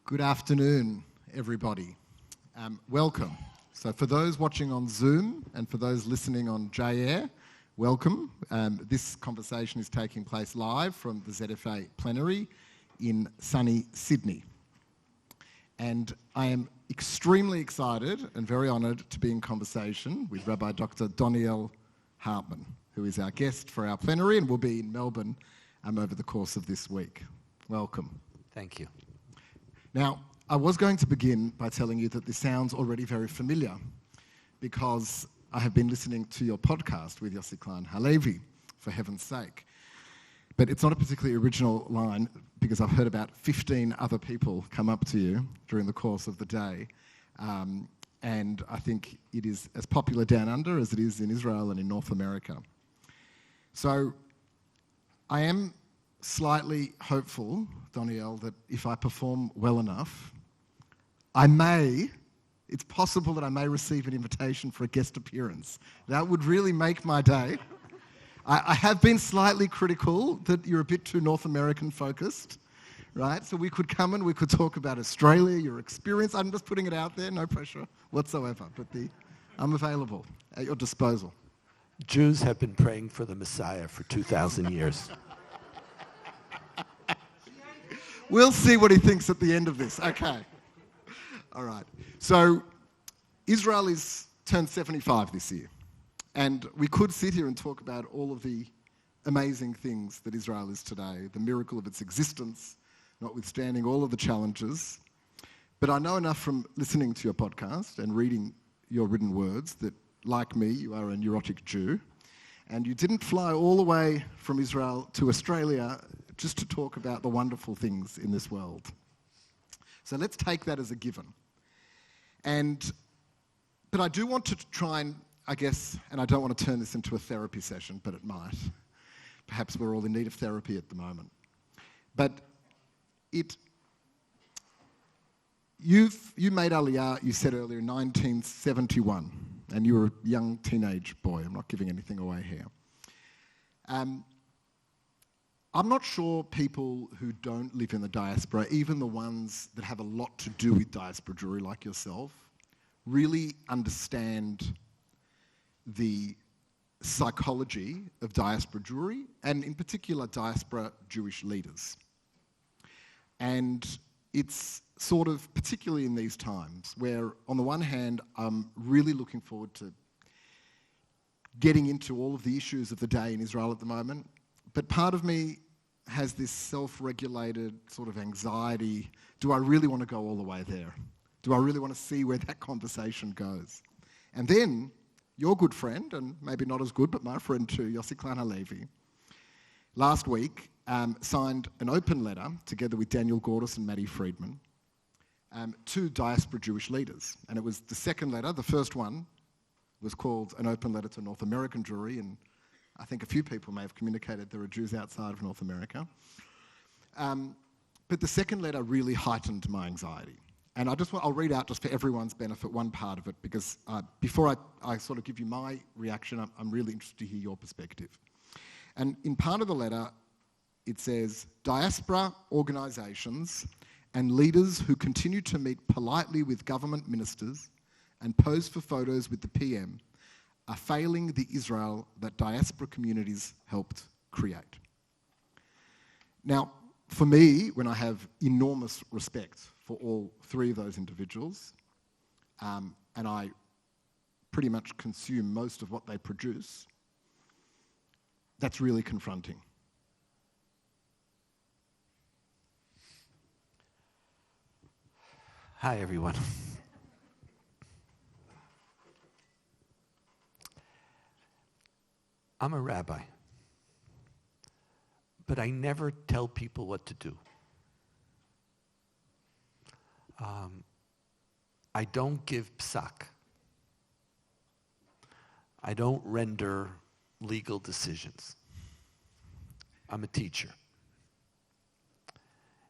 Good afternoon, everybody. Welcome. So for those watching on Zoom and for those listening on J-Air, welcome. This conversation is taking place live from the ZFA Plenary in sunny Sydney. And I am extremely excited and very honoured to be in conversation with Rabbi Dr Donniel Hartman, who is our guest for our plenary and will be in Melbourne over the course of this week. Welcome. Thank you. Now, I was going to begin by telling you that this sounds already very familiar because I have been listening to your podcast with Yossi Klein Halevi, for heaven's sake. But it's not a particularly original line because I've heard about 15 other people come up to you during the course of the day. And I think it is as popular down under as it is in Israel and in North America. So I am slightly hopeful, Donniel, that if I perform well enough, it's possible that I may receive an invitation for a guest appearance. That would really make my day. I have been slightly critical that you're a bit too North American focused, right? So we could come and we could talk about Australia, your experience. I'm just putting it out there, no pressure whatsoever, but I'm available at your disposal. Jews have been praying for the Messiah for 2,000 years. We'll see what he thinks at the end of this. Okay. All right. So Israel is turned 75 this year. And we could sit here and talk about all of the amazing things that Israel is today, the miracle of its existence, notwithstanding all of the challenges. But I know enough from listening to your podcast and reading your written words that, like me, you are a neurotic Jew. And you didn't fly all the way from Israel to Australia just to talk about the wonderful things in this world. So let's take that as a given. But I do want to try and, I guess, and I don't want to turn this into a therapy session, but it might. Perhaps we're all in need of therapy at the moment. But you made Aliyah, you said earlier, in 1971, and you were a young teenage boy. I'm not giving anything away here. I'm not sure people who don't live in the diaspora, even the ones that have a lot to do with diaspora Jewry like yourself, really understand the psychology of diaspora Jewry, and in particular diaspora Jewish leaders. And it's sort of, particularly in these times, where on the one hand, I'm really looking forward to getting into all of the issues of the day in Israel at the moment, but part of me has this self-regulated sort of anxiety. Do I really want to go all the way there? Do I really want to see where that conversation goes? And then your good friend, and maybe not as good, but my friend too, Yossi Klein Halevi, last week signed an open letter together with Daniel Gordis and Maddie Friedman to diaspora Jewish leaders. And it was the second letter. The first one was called an open letter to North American Jewry, and I think a few people may have communicated there are Jews outside of North America. But the second letter really heightened my anxiety. And I'll read out just for everyone's benefit one part of it, because before I sort of give you my reaction, I'm really interested to hear your perspective. And in part of the letter, it says, diaspora organisations and leaders who continue to meet politely with government ministers and pose for photos with the PM are failing the Israel that diaspora communities helped create. Now, for me, when I have enormous respect for all three of those individuals, and I pretty much consume most of what they produce, that's really confronting. Hi, everyone. I'm a rabbi, but I never tell people what to do. I don't give psak. I don't render legal decisions. I'm a teacher.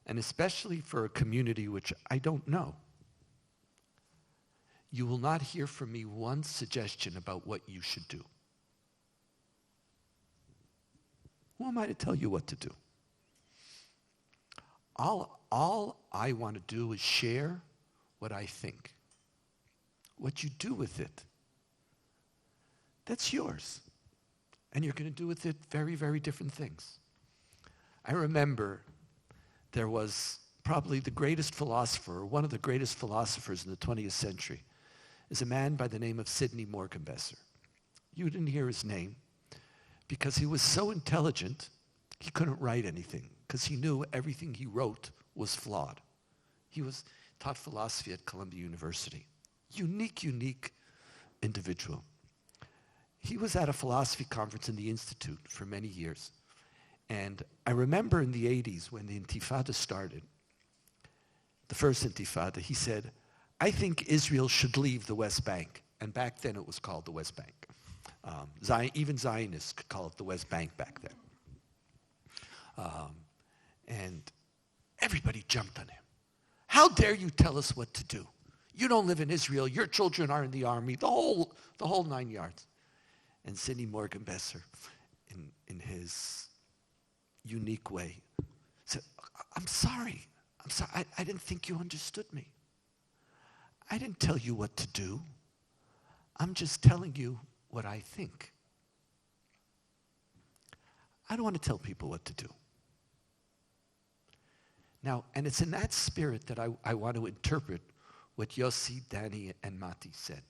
And especially for a community which I don't know, you will not hear from me one suggestion about what you should do. Who am I to tell you what to do? All all I want to do is share what I think. What you do with it, that's yours. And you're going to do with it very, very different things. I remember there was probably the greatest philosopher, or one of the greatest philosophers in the 20th century, is a man by the name of Sidney Morgenbesser. You didn't hear his name because he was so intelligent, he couldn't write anything because he knew everything he wrote was flawed. He taught philosophy at Columbia University. Unique individual. He was at a philosophy conference in the Institute for many years. And I remember in the 80s when the Intifada started, the first Intifada, he said, I think Israel should leave the West Bank. And back then it was called the West Bank. Even Zionists could call it the West Bank back then. And everybody jumped on him. How dare you tell us what to do? You don't live in Israel. Your children are in the army. The whole 9 yards. And Sidney Morgenbesser, in his unique way, said, I'm sorry. I didn't think you understood me. I didn't tell you what to do. I'm just telling you what I think. I don't want to tell people what to do. Now, and it's in that spirit that I want to interpret what Yossi, Danny, and Mati said.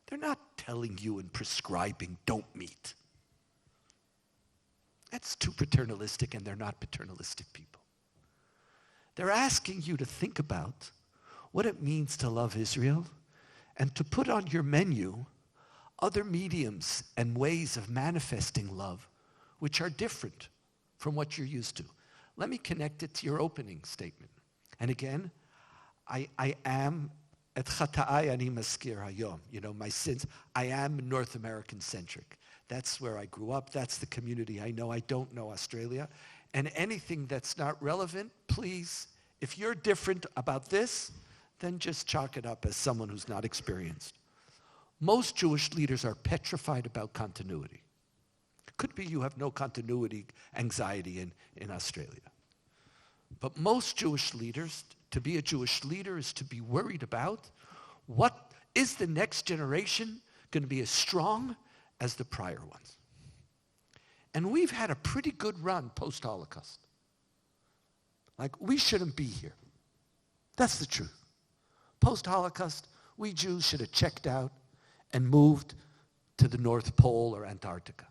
They're not telling you and prescribing, don't meet. That's too paternalistic, and they're not paternalistic people. They're asking you to think about what it means to love Israel and to put on your menu other mediums and ways of manifesting love which are different from what you're used to. Let me connect it to your opening statement. And again, I am, et chata'ai ani maskir hayom, my sins, I am North American centric. That's where I grew up. That's the community I know. I don't know Australia. And anything that's not relevant, please, if you're different about this, then just chalk it up as someone who's not experienced. Most Jewish leaders are petrified about continuity. Could be you have no continuity anxiety in Australia. But most Jewish leaders, to be a Jewish leader is to be worried about what is the next generation going to be as strong as the prior ones. And we've had a pretty good run post-Holocaust. Like, we shouldn't be here. That's the truth. Post-Holocaust, we Jews should have checked out and moved to the North Pole or Antarctica.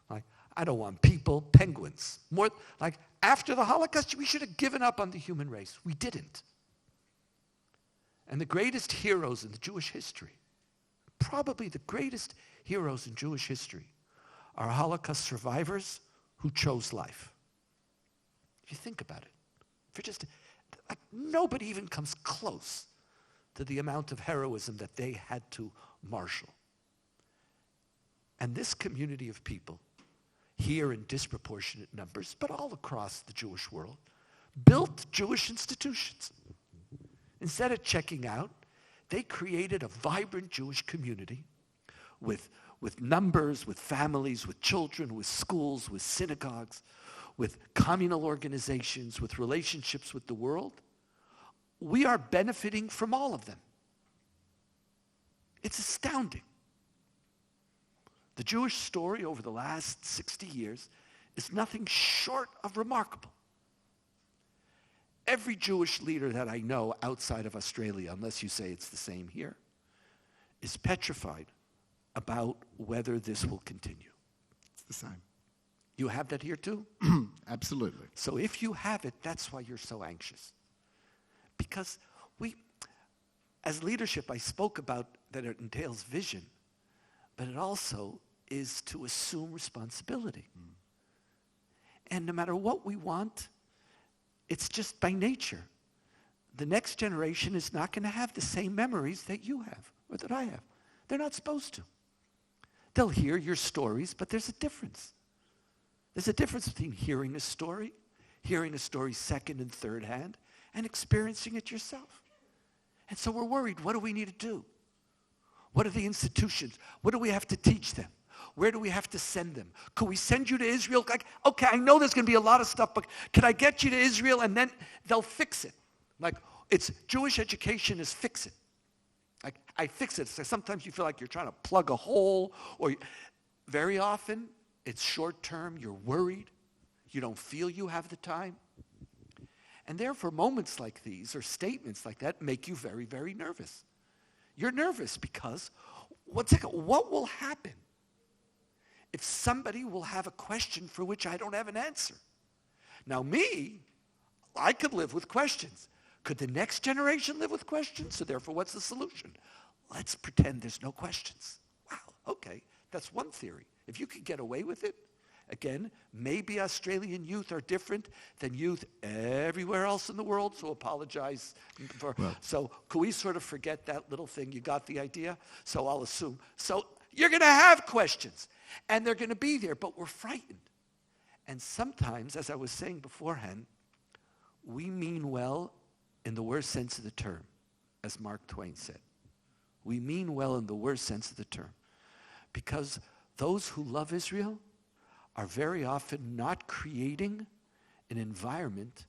Like, I don't want people, penguins. More like after the Holocaust, we should have given up on the human race. We didn't. And the greatest heroes in the Jewish history, probably the greatest heroes in Jewish history, are Holocaust survivors who chose life. If you think about it, nobody even comes close to the amount of heroism that they had to marshal. And this community of people, here in disproportionate numbers, but all across the Jewish world, built Jewish institutions. Instead of checking out, they created a vibrant Jewish community with numbers, with families, with children, with schools, with synagogues, with communal organizations, with relationships with the world. We are benefiting from all of them. It's astounding. The Jewish story over the last 60 years is nothing short of remarkable. Every Jewish leader that I know outside of Australia, unless you say it's the same here, is petrified about whether this will continue. It's the same. You have that here too? Absolutely. So if you have it, that's why you're so anxious. Because as leadership, I spoke about that it entails vision, but it also is to assume responsibility. And no matter what we want, it's just by nature. The next generation is not going to have the same memories that you have or that I have. They're not supposed to. They'll hear your stories, but there's a difference. There's a difference between hearing a story second and third hand, and experiencing it yourself. And so we're worried, what do we need to do? What are the institutions? What do we have to teach them? Where do we have to send them? Could we send you to Israel? Like, okay, I know there's going to be a lot of stuff, but can I get you to Israel and then they'll fix it? Like, it's Jewish education is fix it. Like, I fix it. So sometimes you feel like you're trying to plug a hole, or very often it's short term. You're worried. You don't feel you have the time. And therefore, moments like these or statements like that make you very, very nervous. You're nervous because, what will happen if somebody will have a question for which I don't have an answer? Now me, I could live with questions. Could the next generation live with questions? So therefore, what's the solution? Let's pretend there's no questions. Wow, okay, that's one theory. If you could get away with it, again, maybe Australian youth are different than youth everywhere else in the world, so apologize for. Well, so could we sort of forget that little thing? You got the idea? So I'll assume. So you're going to have questions, and they're going to be there, but we're frightened. And sometimes, as I was saying beforehand, we mean well in the worst sense of the term, as Mark Twain said. We mean well in the worst sense of the term, because those who love Israel are very often not creating an environment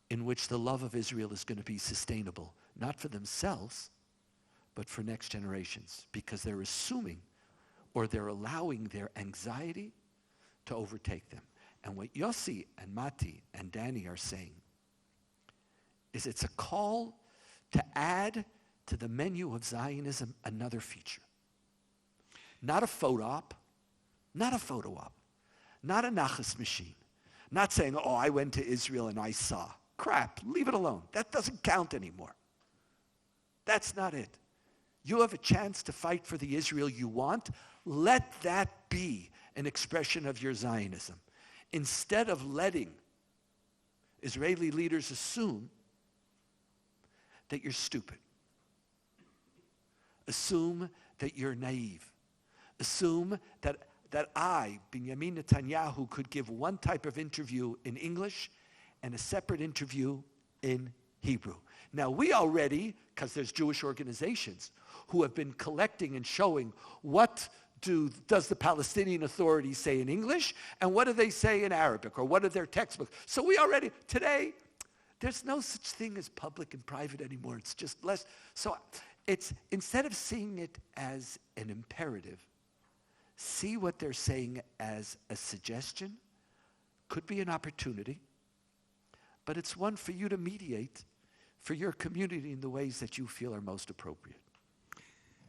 in which the love of Israel is going to be sustainable, not for themselves, but for next generations, because they're assuming or they're allowing their anxiety to overtake them. And what Yossi and Mati and Danny are saying is it's a call to add to the menu of Zionism another feature. Not a photo op, not a nachas machine, not saying, oh, I went to Israel and I saw. Crap, leave it alone. That doesn't count anymore. That's not it. You have a chance to fight for the Israel you want. Let that be an expression of your Zionism. Instead of letting Israeli leaders assume that you're stupid, assume that you're naive, assume that I, Benjamin Netanyahu, could give one type of interview in English and a separate interview in Hebrew. Now, we already, because there's Jewish organizations who have been collecting and showing what does the Palestinian Authority say in English, and what do they say in Arabic, or what are their textbooks. So we already, today, there's no such thing as public and private anymore. It's just less. So it's, instead of seeing it as an imperative, see what they're saying as a suggestion. Could be an opportunity, but it's one for you to mediate for your community in the ways that you feel are most appropriate.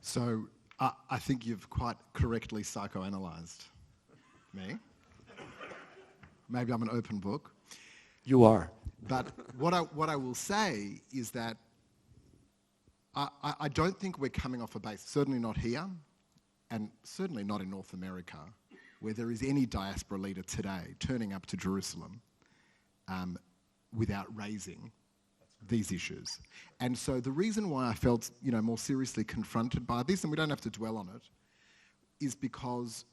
So I think you've quite correctly psychoanalyzed me. Maybe I'm an open book. You are. But what I will say is that I don't think we're coming off a base, certainly not here, and certainly not in North America, where there is any diaspora leader today turning up to Jerusalem without raising these issues. And so the reason why I felt, more seriously confronted by this, and we don't have to dwell on it, is because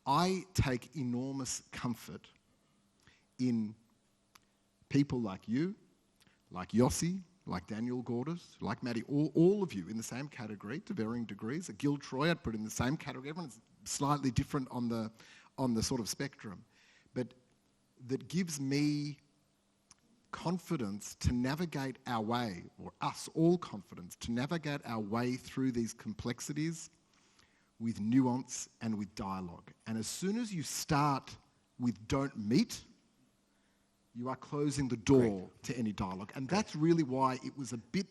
I take enormous comfort in people like you, like Yossi, like Daniel Gordis, like Maddie, all of you in the same category to varying degrees. Gil Troy, I'd put in the same category. Everyone's slightly different on the sort of spectrum. But that gives me confidence to navigate our way, or us all confidence, to navigate our way through these complexities with nuance and with dialogue. And as soon as you start with don't meet, you are closing the door to any dialogue. And that's really why it was a bit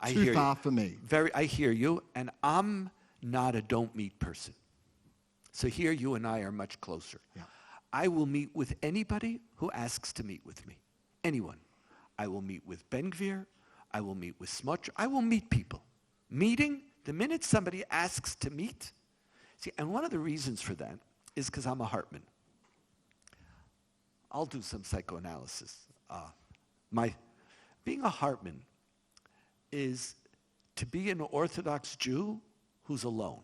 too far for me. I hear you, and I'm not a don't meet person. So here you and I are much closer. Yeah. I will meet with anybody who asks to meet with me. Anyone. I will meet with Ben Gvir. I will meet with Smotrich. I will meet people. Meeting, the minute somebody asks to meet. See, and one of the reasons for that is because I'm a Hartman. I'll do some psychoanalysis. Being a Hartman is to be an Orthodox Jew who's alone.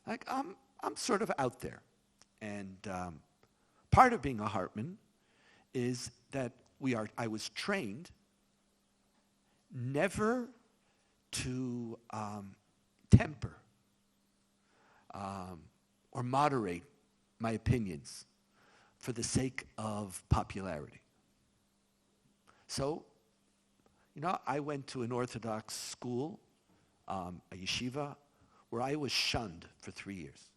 Like, I'm sort of out there. And part of being a Hartman is that I was trained never to temper or moderate my opinions for the sake of popularity. So, I went to an Orthodox school, a yeshiva, where I was shunned for 3 years.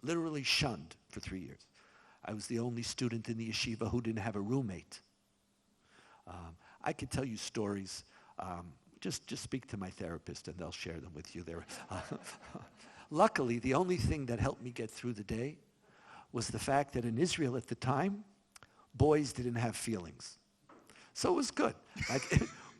Literally shunned for 3 years. I was the only student in the yeshiva who didn't have a roommate. I could tell you stories. Just speak to my therapist and they'll share them with you there. Luckily, the only thing that helped me get through the day was the fact that in Israel at the time, boys didn't have feelings. So it was good.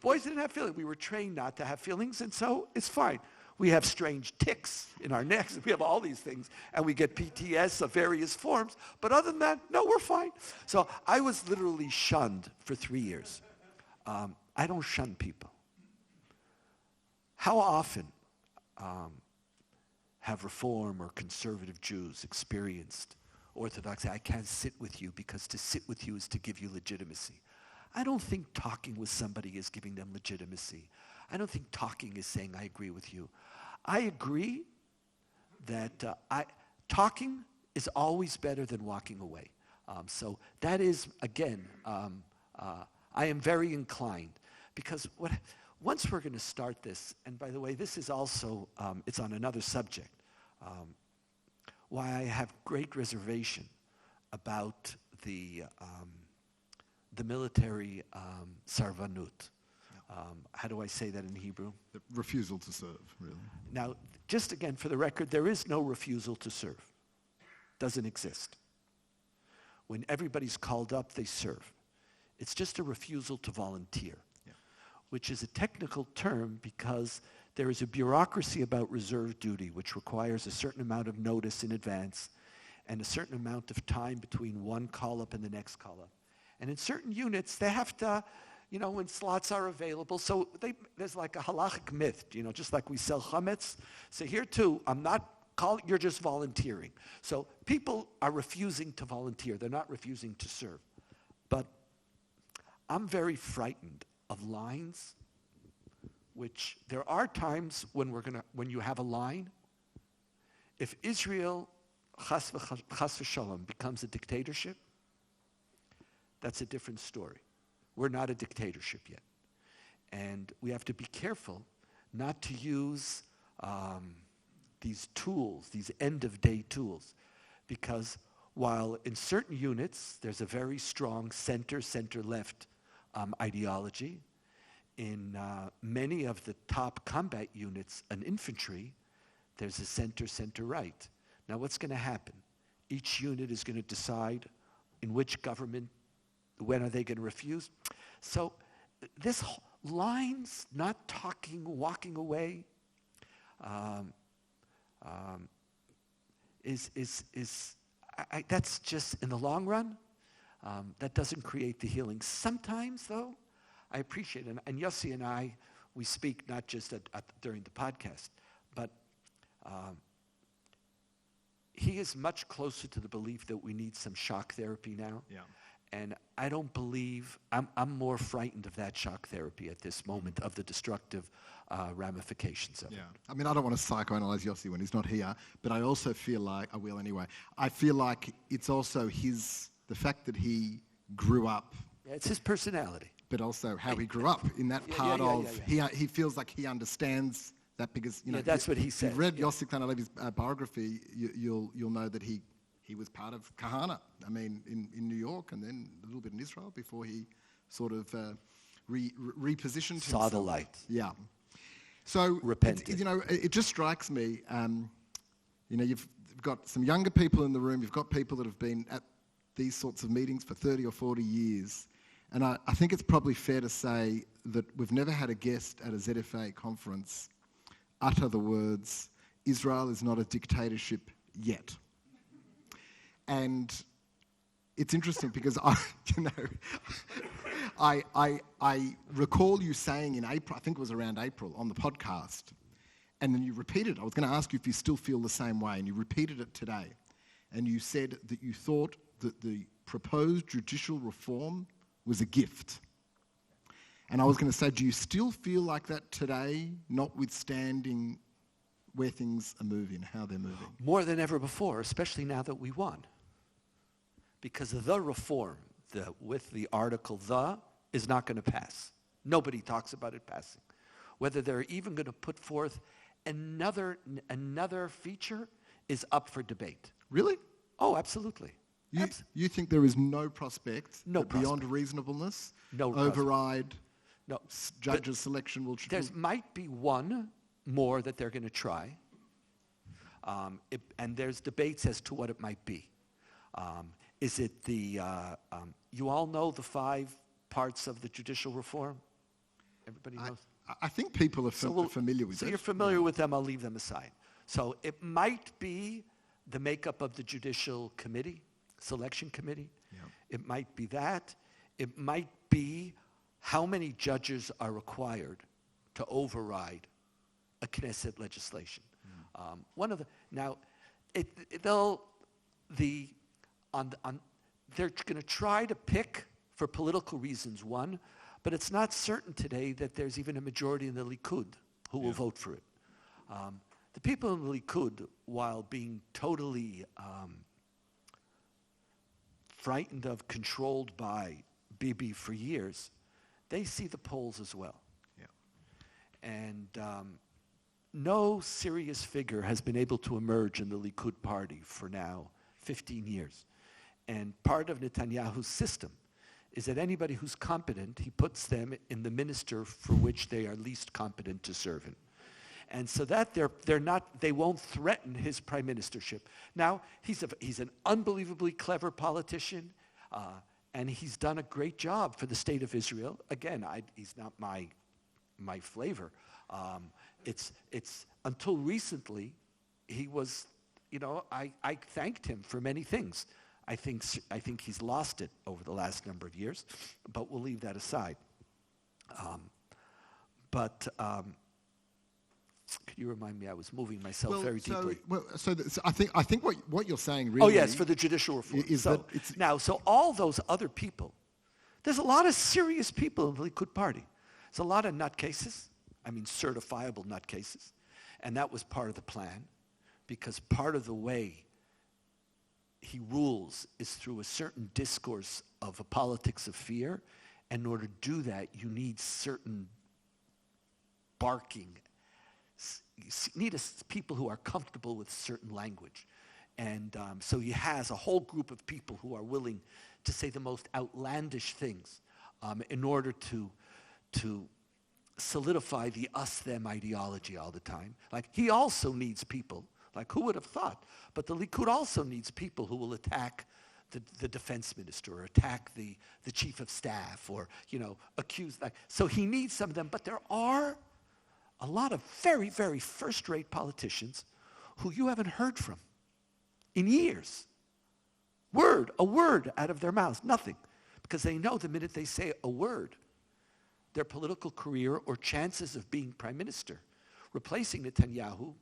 Boys didn't have feelings. We were trained not to have feelings, and so it's fine. We have strange tics in our necks. We have all these things, and we get PTS of various forms. But other than that, no, we're fine. So I was literally shunned for 3 years. I don't shun people. How often have Reform or conservative Jews experienced Orthodox? I can't sit with you because to sit with you is to give you legitimacy. I don't think talking with somebody is giving them legitimacy. I don't think talking is saying I agree with you. I agree that talking is always better than walking away. So that is, again, I am very inclined because once we're going to start this, and by the way, this is also, it's on another subject, why I have great reservation about the military sarvanut. How do I say that in Hebrew? The refusal to serve, really. Now, just again, for the record, there is no refusal to serve. Doesn't exist. When everybody's called up, they serve. It's just a refusal to volunteer, which is a technical term because there is a bureaucracy about reserve duty, which requires a certain amount of notice in advance and a certain amount of time between one call-up and the next call-up. And in certain units, they have to, when slots are available. So there's like a halachic myth, just like we sell chametz. So here too, I'm not calling, you're just volunteering. So people are refusing to volunteer. They're not refusing to serve. But I'm very frightened of lines, which there are times when you have a line. If Israel, chas v'shalom, becomes a dictatorship, that's a different story. We're not a dictatorship yet. And we have to be careful not to use these tools, these end-of-day tools, because while in certain units there's a very strong center-left ideology, in many of the top combat units and infantry, there's a center-right. Now what's going to happen? Each unit is going to decide in which government, when are they going to refuse? So this lines, not talking, walking away, that's just, in the long run, that doesn't create the healing. Sometimes, though, I appreciate it. And Yossi and I, we speak not just during the podcast, but he is much closer to the belief that we need some shock therapy now. Yeah. And I don't believe, I'm more frightened of that shock therapy at this moment, of the destructive ramifications of it. I mean, I don't want to psychoanalyze Yossi when he's not here, but I also feel like, I will anyway, I feel like it's also the fact that he grew up. Yeah, it's his personality. But also how he grew up in that part of, he feels like he understands that because, that's what he said. If you've read Yossi Klein-Halevi's biography, you'll know that he was part of Kahana, in New York and then a little bit in Israel before he sort of repositioned himself. Saw the light. Yeah. So, repented. It just strikes me, you've got some younger people in the room, you've got people that have been at these sorts of meetings for 30 or 40 years, and I think it's probably fair to say that we've never had a guest at a ZFA conference utter the words, Israel is not a dictatorship yet. And it's interesting because I recall you saying in April, I think it was around April, on the podcast, and then you repeated it. I was going to ask you if you still feel the same way, and you repeated it today. And you said that you thought that the proposed judicial reform was a gift. And I was going to say, do you still feel like that today, notwithstanding where things are moving, how they're moving? More than ever before, especially now that we won. Because the reform, with the article "the," is not going to pass. Nobody talks about it passing. Whether they're even going to put forth another feature is up for debate. Really? Oh, absolutely. You think there is no prospect No that beyond prospect. reasonableness, No override, No. judges' selection will... There might be one more that they're going to try. And there's debates as to what it might be. Is it you all know the 5 parts of the judicial reform? Everybody knows? I think people are familiar with it. So you're familiar with them, I'll leave them aside. So it might be the makeup of the judicial committee, selection committee. Yeah. It might be that. It might be how many judges are required to override a Knesset legislation. They're going to try to pick, for political reasons, one, but it's not certain today that there's even a majority in the Likud who will vote for it. The people in the Likud, while being totally frightened of, controlled by Bibi for years, they see the polls as well. Yeah. And no serious figure has been able to emerge in the Likud party for now 15 years. And part of Netanyahu's system is that anybody who's competent, he puts them in the minister for which they are least competent to serve in. And so that they won't threaten his prime ministership. Now, he's an unbelievably clever politician, and he's done a great job for the state of Israel. Again, he's not my flavor. It's until recently, he was, I thanked him for many things. I think he's lost it over the last number of years, but we'll leave that aside. Could you remind me? I was moving myself very deeply. I think what you're saying really... Oh yes, for the judicial reform. So all those other people, there's a lot of serious people in the Likud party. There's a lot of nutcases, certifiable nutcases, and that was part of the plan, because part of the way he rules is through a certain discourse of a politics of fear. And in order to do that, you need certain barking. You need people who are comfortable with certain language. And so he has a whole group of people who are willing to say the most outlandish things in order to solidify the us-them ideology all the time. Like, he also needs people. Like, who would have thought? But the Likud also needs people who will attack the defense minister or attack the chief of staff or, accuse. So he needs some of them. But there are a lot of very, very first-rate politicians who you haven't heard from in years. A word out of their mouths, nothing. Because they know the minute they say a word, their political career or chances of being prime minister, replacing Netanyahu,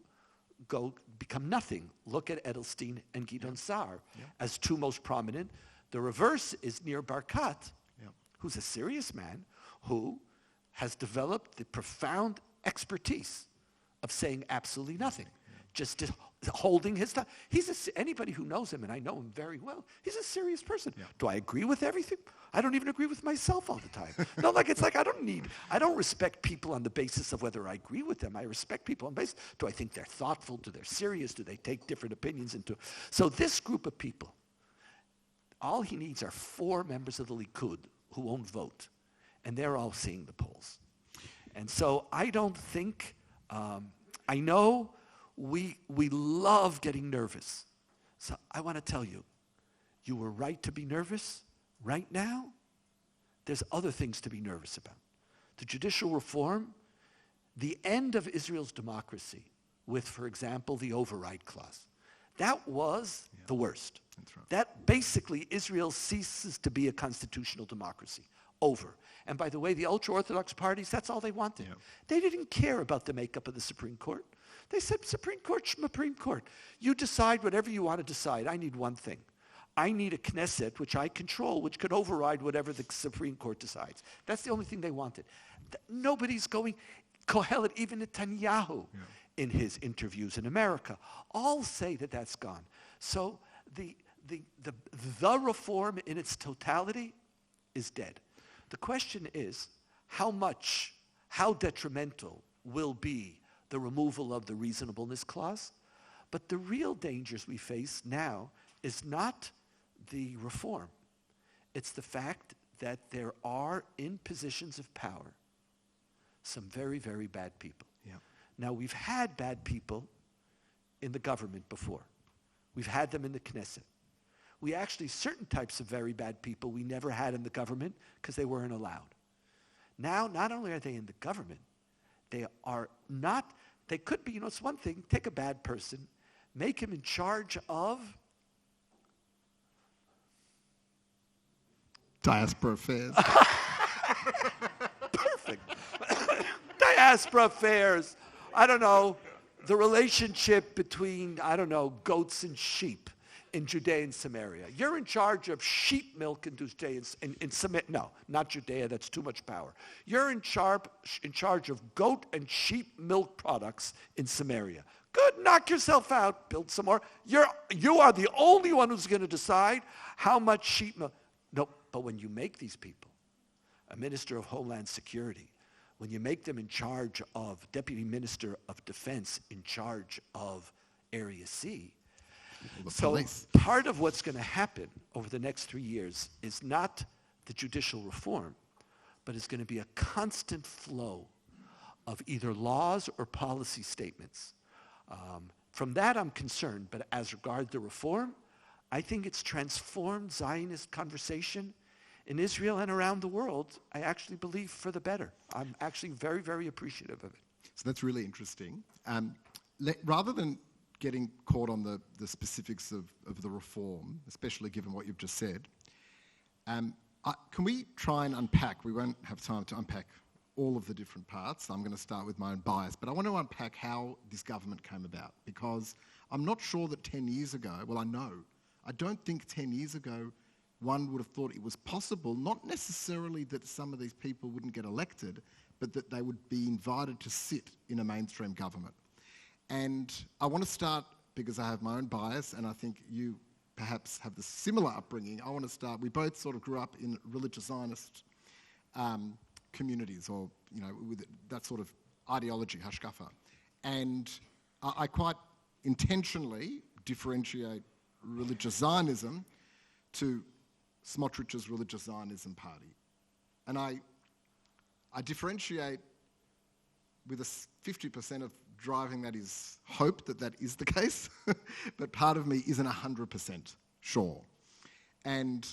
become nothing. Look at Edelstein and Gideon Sa'ar as two most prominent. The reverse is Nir Barkat, who's a serious man who has developed the profound expertise of saying absolutely nothing, just holding his tongue. Anybody who knows him, and I know him very well, he's a serious person. Yeah. Do I agree with everything? I don't even agree with myself all the time. No, I don't respect people on the basis of whether I agree with them. I respect people on the basis, do I think they're thoughtful? Do they serious? Do they take different opinions into? So this group of people, all he needs are 4 members of the Likud who won't vote, and they're all seeing the polls. And so I don't think, I know we love getting nervous. So I want to tell you, you were right to be nervous. Right now, there's other things to be nervous about. The judicial reform, the end of Israel's democracy with, for example, the override clause. That was the worst. That's right. That basically, Israel ceases to be a constitutional democracy. Over. And by the way, the ultra-Orthodox parties, that's all they wanted. Yeah. They didn't care about the makeup of the Supreme Court. They said, Supreme Court, you decide whatever you want to decide. I need one thing. I need a Knesset, which I control, which could override whatever the Supreme Court decides. That's the only thing they wanted. Nobody's going, Kohelet, even Netanyahu, in his interviews in America, all say that that's gone. So the reform in its totality is dead. The question is, how detrimental will be the removal of the reasonableness clause? But the real dangers we face now is not the reform. It's the fact that there are, in positions of power, some very, very bad people. Yeah. Now, we've had bad people in the government before. We've had them in the Knesset. We actually, certain types of very bad people we never had in the government because they weren't allowed. Now, not only are they in the government, they are not, they could be, it's one thing, take a bad person, make him in charge of diaspora affairs. Perfect. Diaspora affairs. I don't know, the relationship between, goats and sheep in Judea and Samaria. You're in charge of sheep milk in Judea in Samaria. No, not Judea, that's too much power. You're in charge of goat and sheep milk products in Samaria. Good, knock yourself out, build some more. You are the only one who's going to decide how much sheep milk. No, but when you make these people a minister of Homeland Security, when you make them in charge of Deputy Minister of Defense in charge of Area C, so part of what's going to happen over the next 3 years is not the judicial reform, but it's going to be a constant flow of either laws or policy statements. From that I'm concerned, but as regards the reform, I think it's transformed Zionist conversation in Israel and around the world, I actually believe, for the better. I'm actually very, very appreciative of it. So that's really interesting. Rather than getting caught on the specifics of the reform, especially given what you've just said, can we try and unpack, we won't have time to unpack all of the different parts. I'm going to start with my own bias, but I want to unpack how this government came about, because I'm not sure that 10 years ago, I don't think 10 years ago one would have thought it was possible, not necessarily that some of these people wouldn't get elected, but that they would be invited to sit in a mainstream government. And I want to start, because I have my own bias, and I think you perhaps have the similar upbringing. I want to start, we both sort of grew up in religious Zionist communities, or, with that sort of ideology, hashkafa. And I quite intentionally differentiate religious Zionism to Smotrich's Religious Zionism Party. And I differentiate with a 50% of driving that is hope that is the case, but part of me isn't 100% sure. And,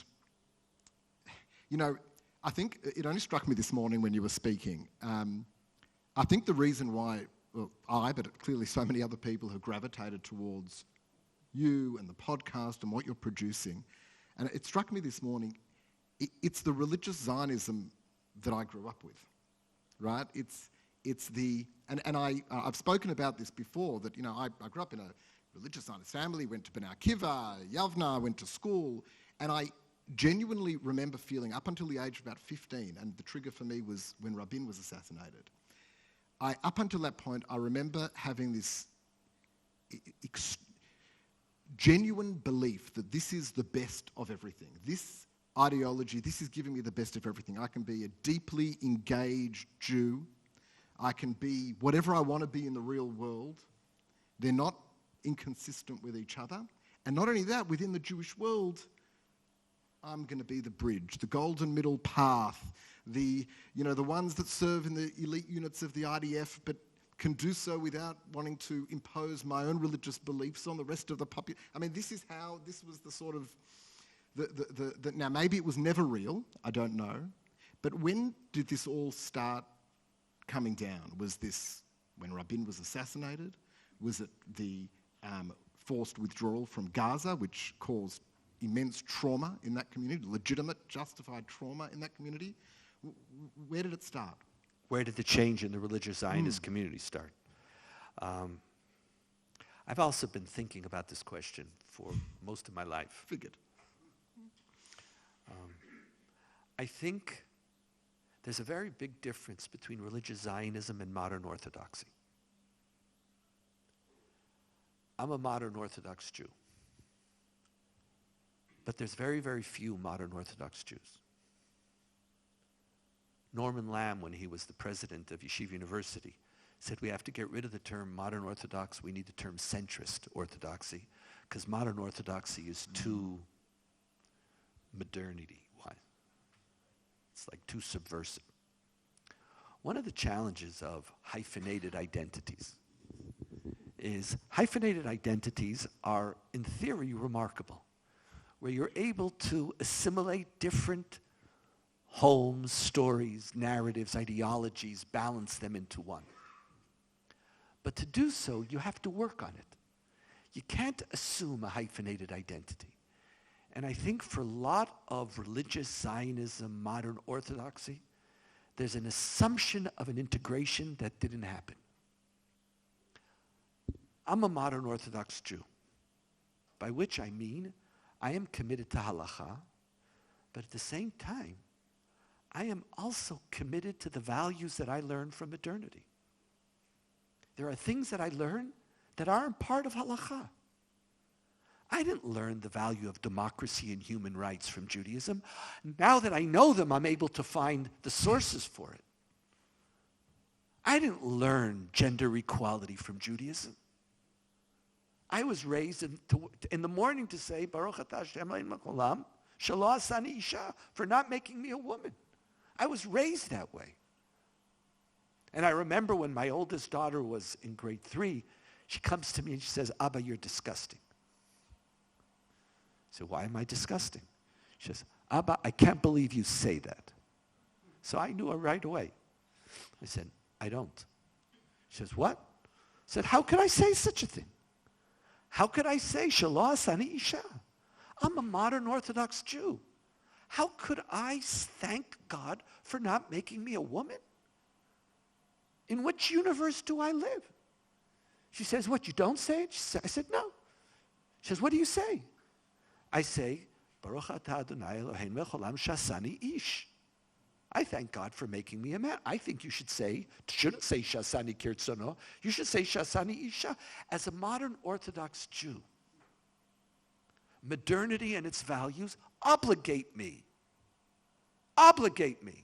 I think it only struck me this morning when you were speaking. I think the reason why, but clearly so many other people have gravitated towards you and the podcast and what you're producing, and it struck me this morning, it's the religious Zionism that I grew up with, right? It's the, and I've spoken about this before, that, I grew up in a religious Zionist family, went to Bnei Akiva, Yavna, went to school, and I genuinely remember feeling, up until the age of about 15, and the trigger for me was when Rabin was assassinated. Up until that point, I remember having this genuine belief that this is the best of everything. This ideology, this is giving me the best of everything. I can be a deeply engaged Jew. I can be whatever I want to be in the real world. They're not inconsistent with each other. And not only that, within the Jewish world, I'm going to be the bridge, the golden middle path, the ones that serve in the elite units of the IDF, but can do so without wanting to impose my own religious beliefs on the rest of the population. I mean, this was the sort of, now maybe it was never real, I don't know, but when did this all start coming down? Was this when Rabin was assassinated? Was it the forced withdrawal from Gaza, which caused immense trauma in that community, legitimate, justified trauma in that community? Where did it start? Where did the change in the religious Zionist community start? I've also been thinking about this question for most of my life. Figured. I think there's a very big difference between religious Zionism and modern Orthodoxy. I'm a modern Orthodox Jew. But there's very, very few modern Orthodox Jews. Norman Lamb, when he was the president of Yeshiva University, said we have to get rid of the term modern Orthodox. We need the term centrist Orthodoxy, because modern Orthodoxy is too modernity. Why? It's like too subversive. One of the challenges of hyphenated identities is hyphenated identities are, in theory, remarkable, where you're able to assimilate different homes, stories, narratives, ideologies, balance them into one. But to do so, you have to work on it. You can't assume a hyphenated identity. And I think for a lot of religious Zionism, modern Orthodoxy, there's an assumption of an integration that didn't happen. I'm a modern Orthodox Jew, by which I mean I am committed to halacha, but at the same time, I am also committed to the values that I learned from modernity. There are things that I learned that aren't part of halacha. I didn't learn the value of democracy and human rights from Judaism. Now that I know them, I'm able to find the sources for it. I didn't learn gender equality from Judaism. I was raised in the morning to say, Baruch atah Hashem Eloheinu melech haolam, shelo asani isha, for not making me a woman. I was raised that way. And I remember when my oldest daughter was in grade 3, she comes to me and she says, Abba, you're disgusting. I said, why am I disgusting? She says, Abba, I can't believe you say that. So I knew her right away. I said, I don't. She says, what? I said, how could I say such a thing? How could I say, Shelo asani isha? I'm a modern Orthodox Jew. How could I thank God for not making me a woman? In which universe do I live? She says, what, you don't say it? I said, no. She says, what do you say? I say, Baruch atah Adonai Eloheinu melech haolam shasani ish. I thank God for making me a man. I think you shouldn't say shasani kirtzono. You should say shasani isha. As a modern Orthodox Jew, modernity and its values obligate me. Obligate me.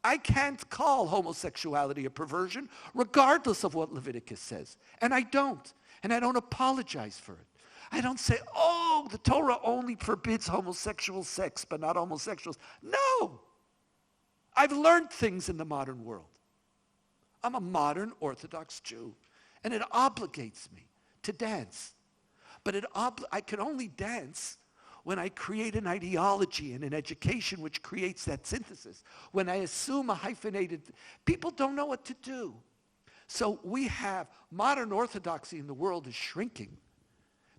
I can't call homosexuality a perversion regardless of what Leviticus says. And I don't. And I don't apologize for it. I don't say, oh, the Torah only forbids homosexual sex, but not homosexuals. No. I've learned things in the modern world. I'm a modern Orthodox Jew. And it obligates me to dance. But I can only dance when I create an ideology and an education which creates that synthesis. When I assume a hyphenated, people don't know what to do. So we have modern Orthodoxy in the world is shrinking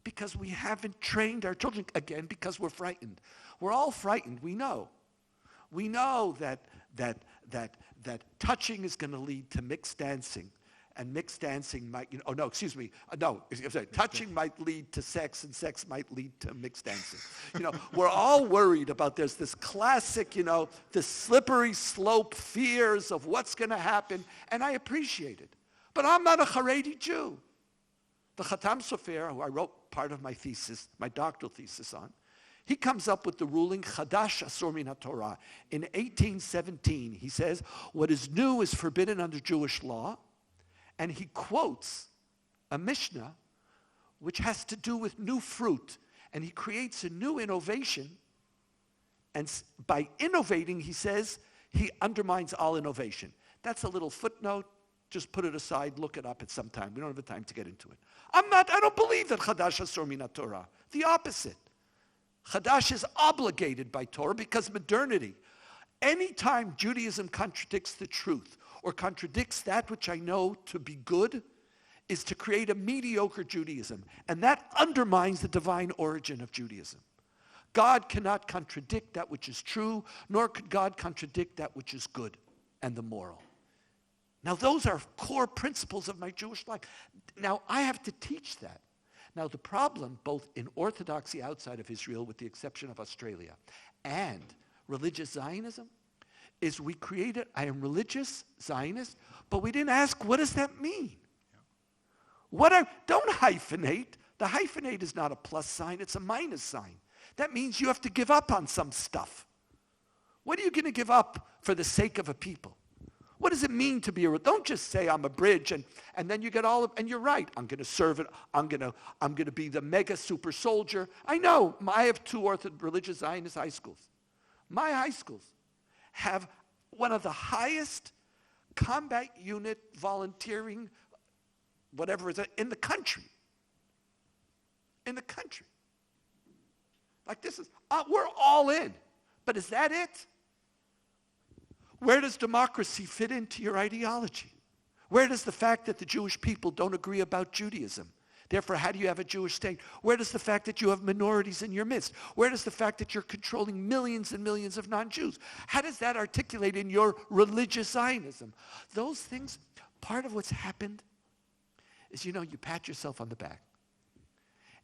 because we haven't trained our children, again, because we're frightened. We're all frightened, we know. We know that touching is going to lead to mixed dancing. And mixed dancing might, touching might lead to sex, and sex might lead to mixed dancing. We're all worried about this classic, this slippery slope fears of what's going to happen, and I appreciate it. But I'm not a Haredi Jew. The Chatam Sofer, who I wrote part of my thesis, my doctoral thesis on, he comes up with the ruling Chadash Asur Min HaTorah. In 1817, he says, what is new is forbidden under Jewish law. And he quotes a Mishnah which has to do with new fruit. And he creates a new innovation. And by innovating, he says, he undermines all innovation. That's a little footnote. Just put it aside, look it up at some time. We don't have the time to get into it. I don't believe that Chadash Asur Min HaTorah. The opposite. Chadash is obligated by Torah because modernity. Anytime Judaism contradicts the truth or contradicts that which I know to be good, is to create a mediocre Judaism. And that undermines the divine origin of Judaism. God cannot contradict that which is true, nor could God contradict that which is good and the moral. Now, those are core principles of my Jewish life. Now, I have to teach that. Now, the problem, both in Orthodoxy outside of Israel, with the exception of Australia, and religious Zionism, is we created, I am religious Zionist, but we didn't ask, what does that mean? Don't hyphenate. The hyphenate is not a plus sign, it's a minus sign. That means you have to give up on some stuff. What are you going to give up for the sake of a people? What does it mean to be don't just say I'm a bridge and then you get and you're right. I'm going to serve it. I'm going to be the mega super soldier. I know. I have 2 religious Zionist high schools. My high schools have one of the highest combat unit volunteering, whatever it is, in the country. In the country. Like this is, we're all in. But is that it? Where does democracy fit into your ideology? Where does the fact that the Jewish people don't agree about Judaism? Therefore, how do you have a Jewish state? Where does the fact that you have minorities in your midst? Where does the fact that you're controlling millions and millions of non-Jews? How does that articulate in your religious Zionism? Those things, part of what's happened is, you pat yourself on the back.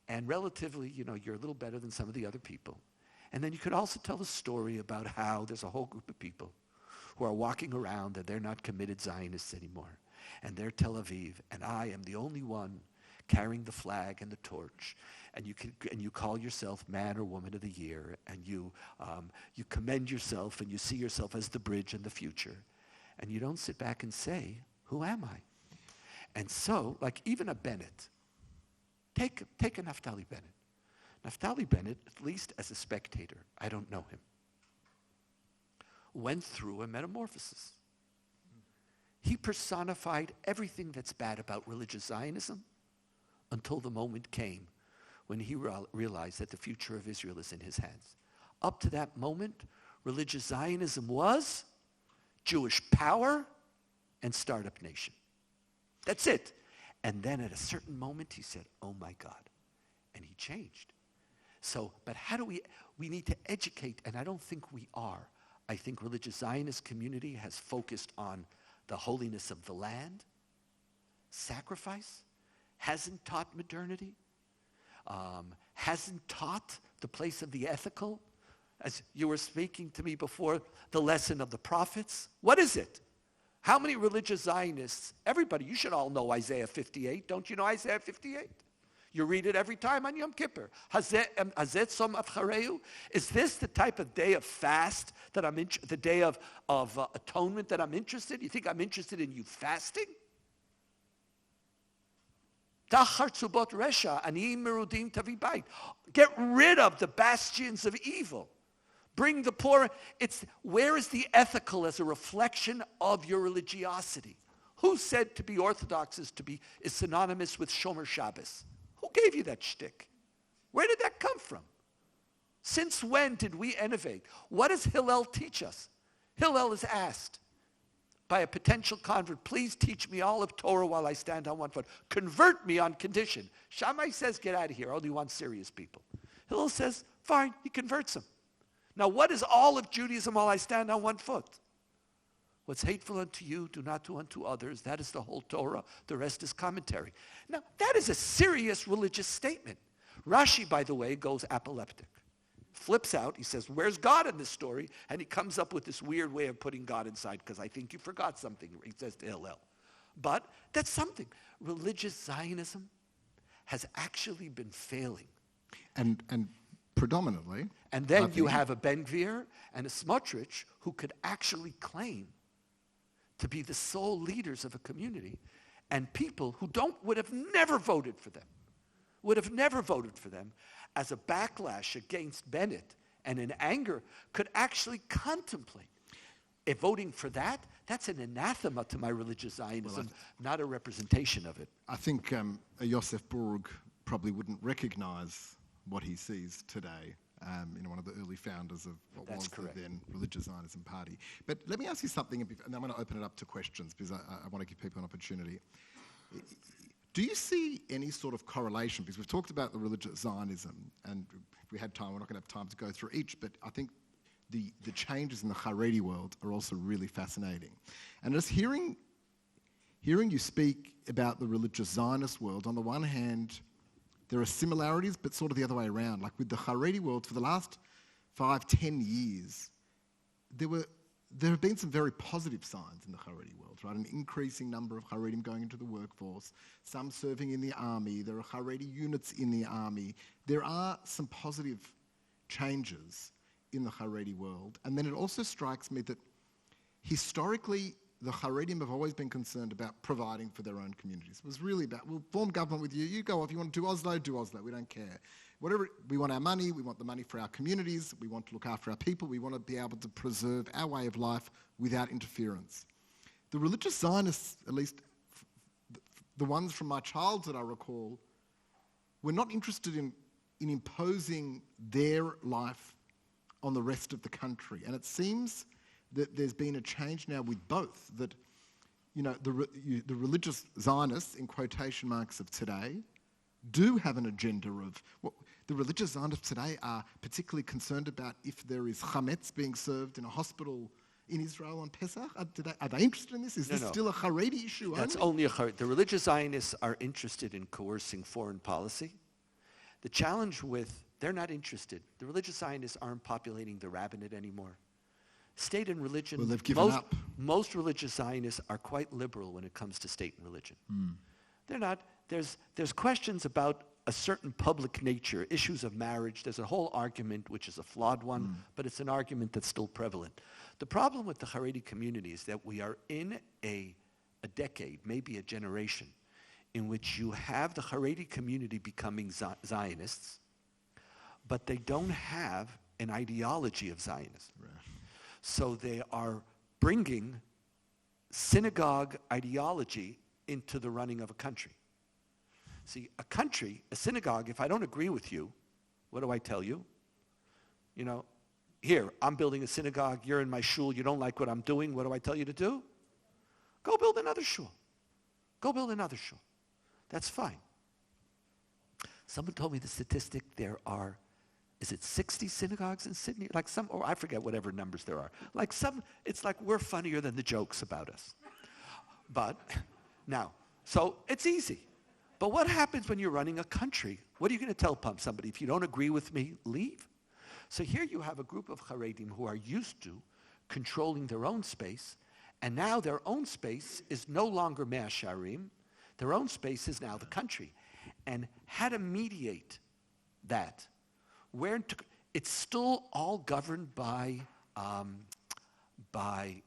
And relatively, you're a little better than some of the other people. And then you could also tell a story about how there's a whole group of people who are walking around and they're not committed Zionists anymore. And they're Tel Aviv, and I am the only one carrying the flag and the torch. And you call yourself man or woman of the year, and you commend yourself, and you see yourself as the bridge in the future. And you don't sit back and say, who am I? And so, like even a Bennett, take a Naftali Bennett. Naftali Bennett, at least as a spectator, I don't know him, went through a metamorphosis. He personified everything that's bad about religious Zionism until the moment came when he realized that the future of Israel is in his hands. Up to that moment, religious Zionism was Jewish power and startup nation. That's it. And then at a certain moment, he said, oh my God. And he changed. So, but how do we need to educate, and I don't think we are. I think religious Zionist community has focused on the holiness of the land, sacrifice, hasn't taught modernity, hasn't taught the place of the ethical. As you were speaking to me before, the lesson of the prophets. What is it? How many religious Zionists, everybody, you should all know Isaiah 58. Don't you know Isaiah 58? You read it every time on Yom Kippur. Is this the type of day of fast that the day of atonement that I'm interested in? You think I'm interested in you fasting? Get rid of the bastions of evil. Bring the poor. Where is the ethical as a reflection of your religiosity? Who said to be Orthodox is synonymous with Shomer Shabbos? Who gave you that shtick? Where did that come from? Since when did we innovate? What does Hillel teach us? Hillel is asked by a potential convert, please teach me all of Torah while I stand on one foot. Convert me on condition. Shammai says, get out of here. I only want serious people. Hillel says, fine, he converts him. Now, what is all of Judaism while I stand on one foot? What's hateful unto you, do not do unto others. That is the whole Torah. The rest is commentary. Now, that is a serious religious statement. Rashi, by the way, goes apoplectic. Flips out. He says, where's God in this story? And he comes up with this weird way of putting God inside, because I think you forgot something, he says to Hillel. But that's something. Religious Zionism has actually been failing. And predominantly. And then you have a Ben Gvir and a Smotrich who could actually claim to be the sole leaders of a community, and people who would have never voted for them, as a backlash against Bennett and in anger could actually contemplate if voting for that. That's an anathema to my religious Zionism, not a representation of it. I think Yosef Burg probably wouldn't recognize what he sees today. One of the early founders of what was the then Religious Zionism Party. But let me ask you something, and I'm going to open it up to questions because I want to give people an opportunity. Do you see any sort of correlation? Because we've talked about the religious Zionism, and if we had time, we're not going to have time to go through each, but I think the changes in the Haredi world are also really fascinating. And just hearing you speak about the religious Zionist world, on the one hand, there are similarities, but sort of the other way around. Like with the Haredi world, for the last 5-10 years, there were there have been some very positive signs in the Haredi world, right? An increasing number of Haredim going into the workforce, some serving in the army, there are Haredi units in the army. There are some positive changes in the Haredi world. And then it also strikes me that historically, the Haredim have always been concerned about providing for their own communities. It was really about, we'll form government with you, you go off, you want to do Oslo, we don't care. Whatever, we want our money, we want the money for our communities, we want to look after our people, we want to be able to preserve our way of life without interference. The religious Zionists, at least the ones from my childhood I recall, were not interested in imposing their life on the rest of the country. And it seems that there's been a change now with both, that the religious Zionists, in quotation marks, of today, do have an agenda of... the religious Zionists today are particularly concerned about if there is chametz being served in a hospital in Israel on Pesach. Are they interested in this? Is this still a Haredi issue? That's only a Haredi. The religious Zionists are interested in coercing foreign policy. The challenge they're not interested. The religious Zionists aren't populating the rabbinate anymore. State and religion... Well, they've given up. Most religious Zionists are quite liberal when it comes to state and religion. They're not... There's questions about a certain public nature, issues of marriage. There's a whole argument, which is a flawed one, but it's an argument that's still prevalent. The problem with the Haredi community is that we are in a decade, maybe a generation, in which you have the Haredi community becoming Zionists, but they don't have an ideology of Zionism. Right. So they are bringing synagogue ideology into the running of a country. See, a synagogue, if I don't agree with you, what do I tell you? Here, I'm building a synagogue, you're in my shul, you don't like what I'm doing, what do I tell you to do? Go build another shul. Go build another shul. That's fine. Someone told me the statistic, there are, is it 60 synagogues in Sydney? Or I forget whatever numbers there are. It's like we're funnier than the jokes about us. But, now, so it's easy. But what happens when you're running a country? What are you going to tell somebody? If you don't agree with me, leave? So here you have a group of Haredim who are used to controlling their own space, and now their own space is no longer Mea Sharim. Their own space is now the country. And how to mediate that? It's still all governed by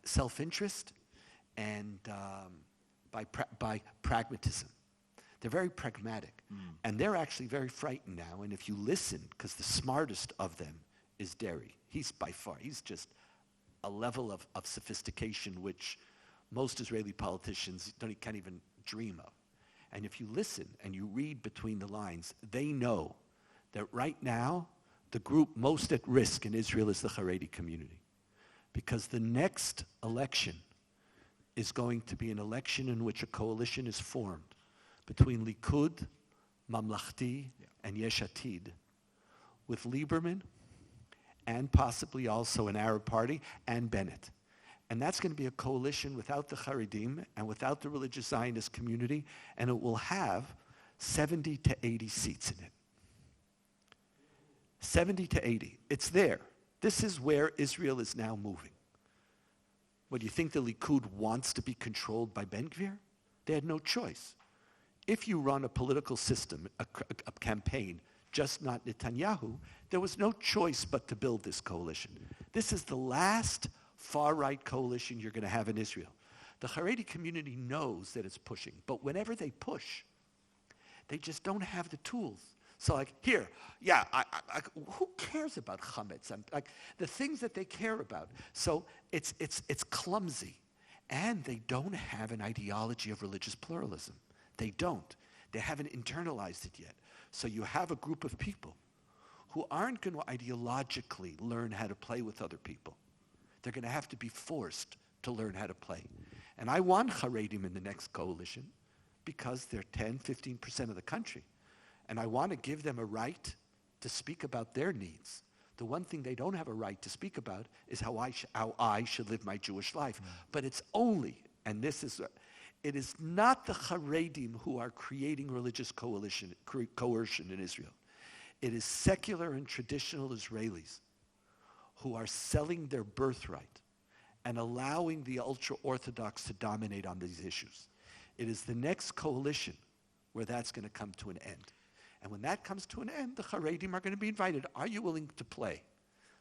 self-interest and by pragmatism. They're very pragmatic. And they're actually very frightened now. And if you listen, because the smartest of them is Derry. He's just a level of sophistication which most Israeli politicians can't even dream of. And if you listen and you read between the lines, they know that right now, the group most at risk in Israel is the Haredi community. Because the next election is going to be an election in which a coalition is formed between Likud, Mamlachti, and Yesh Atid, with Lieberman, and possibly also an Arab party, and Bennett. And that's going to be a coalition without the Haredim and without the religious Zionist community, and it will have 70 to 80 seats in it. 70 to 80. It's there. This is where Israel is now moving. What, do you think the Likud wants to be controlled by Ben Gvir? They had no choice. If you run a political system, a campaign, just not Netanyahu, there was no choice but to build this coalition. This is the last far-right coalition you're going to have in Israel. The Haredi community knows that it's pushing, but whenever they push, they just don't have the tools. So who cares about chametz? And the things that they care about. So it's clumsy. And they don't have an ideology of religious pluralism. They don't. They haven't internalized it yet. So you have a group of people who aren't going to ideologically learn how to play with other people. They're going to have to be forced to learn how to play. And I want Haredim in the next coalition because they're 10, 15% of the country. And I want to give them a right to speak about their needs. The one thing they don't have a right to speak about is how I should live my Jewish life. But it's only, and it is not the Haredim who are creating religious coercion in Israel. It is secular and traditional Israelis who are selling their birthright and allowing the ultra-Orthodox to dominate on these issues. It is the next coalition where that's going to come to an end. And when that comes to an end, the Haredim are going to be invited. Are you willing to play?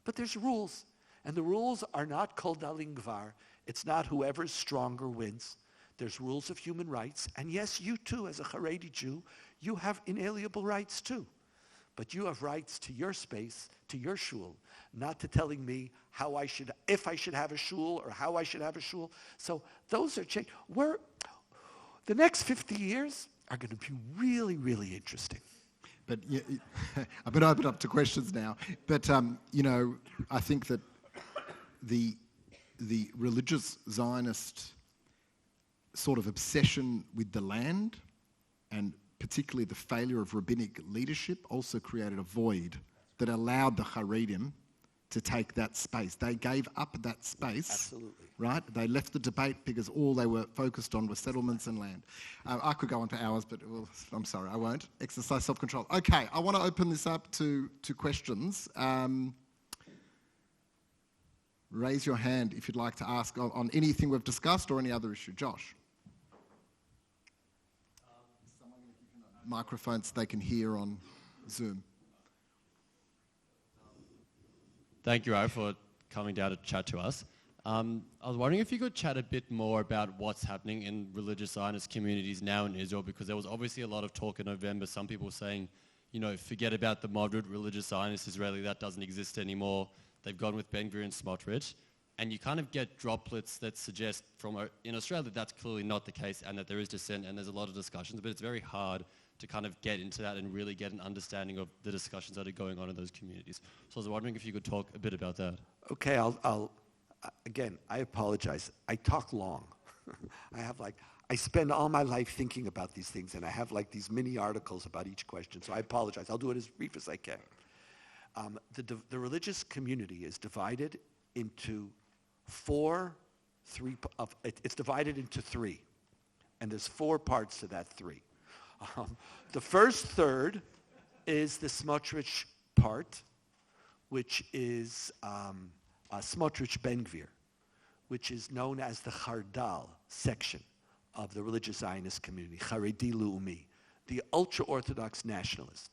But there's rules. And the rules are not kol dalin gvar. It's not whoever's stronger wins. There's rules of human rights. And yes, you too, as a Haredi Jew, you have inalienable rights too. But you have rights to your space, to your shul, not to telling me how I should, if I should have a shul or how I should have a shul. So those are changed. The next 50 years are going to be really, really interesting. But yeah, I'm going to open up to questions now. But, I think that the religious Zionist sort of obsession with the land, and particularly the failure of rabbinic leadership, also created a void that allowed the Haredim to take that space. They gave up that space. Absolutely. Right? They left the debate because all they were focused on were settlements and land. I could go on for hours, but I'm sorry, I won't. Exercise self-control. Okay, I want to open this up to questions. Raise your hand if you'd like to ask on anything we've discussed or any other issue. Josh. Someone going to give them a microphone so they can hear on Zoom. Thank you, Ro, for coming down to chat to us. I was wondering if you could chat a bit more about what's happening in religious Zionist communities now in Israel, because there was obviously a lot of talk in November, some people saying, forget about the moderate religious Zionist Israeli, that doesn't exist anymore. They've gone with Ben-Gvir and Smotrich. And you kind of get droplets that suggest in Australia that's clearly not the case and that there is dissent and there's a lot of discussions, but it's very hard to kind of get into that and really get an understanding of the discussions that are going on in those communities. So I was wondering if you could talk a bit about that. Okay, again, I apologize. I talk long. I spend all my life thinking about these things, and I have like these mini articles about each question, so I apologize. I'll do it as brief as I can. The religious community is divided into it's divided into three, and there's four parts to that three. The first third is the Smotrich part, which is Smotrich Ben-Gvir, which is known as the Chardal section of the religious Zionist community, Haredi Leumi, the ultra-Orthodox nationalist.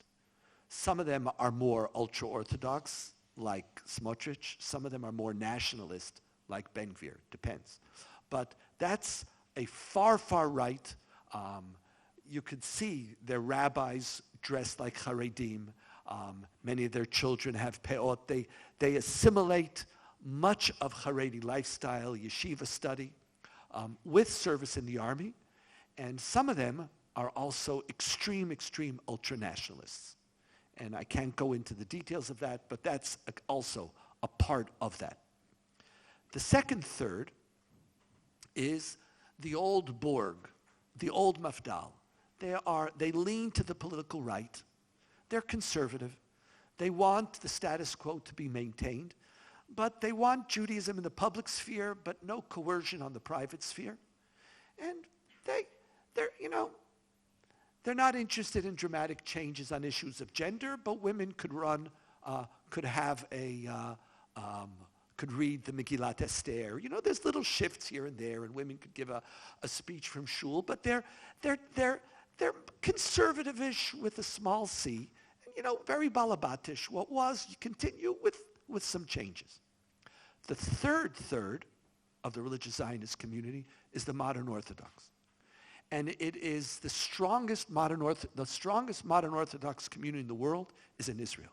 Some of them are more ultra-Orthodox, like Smotrich. Some of them are more nationalist, like Ben-Gvir. Depends. But that's a far, far right. You could see their rabbis dressed like Haredim. Many of their children have peot. They assimilate much of Haredi lifestyle, yeshiva study, with service in the army. And some of them are also extreme ultra-nationalists. And I can't go into the details of that, but that's also a part of that. The second third is the old Borg, the old Mafdal. They lean to the political right. They're conservative. They want the status quo to be maintained, but they want Judaism in the public sphere, but no coercion on the private sphere. And they're not interested in dramatic changes on issues of gender, but women could could read the Megillat Esther. There's little shifts here and there, and women could give a speech from shul, but they're conservative-ish with a small c, and, very balabatish. What was, you continue with some changes. The third of the religious Zionist community is the modern Orthodox. And it is the strongest modern Orthodox community in the world is in Israel.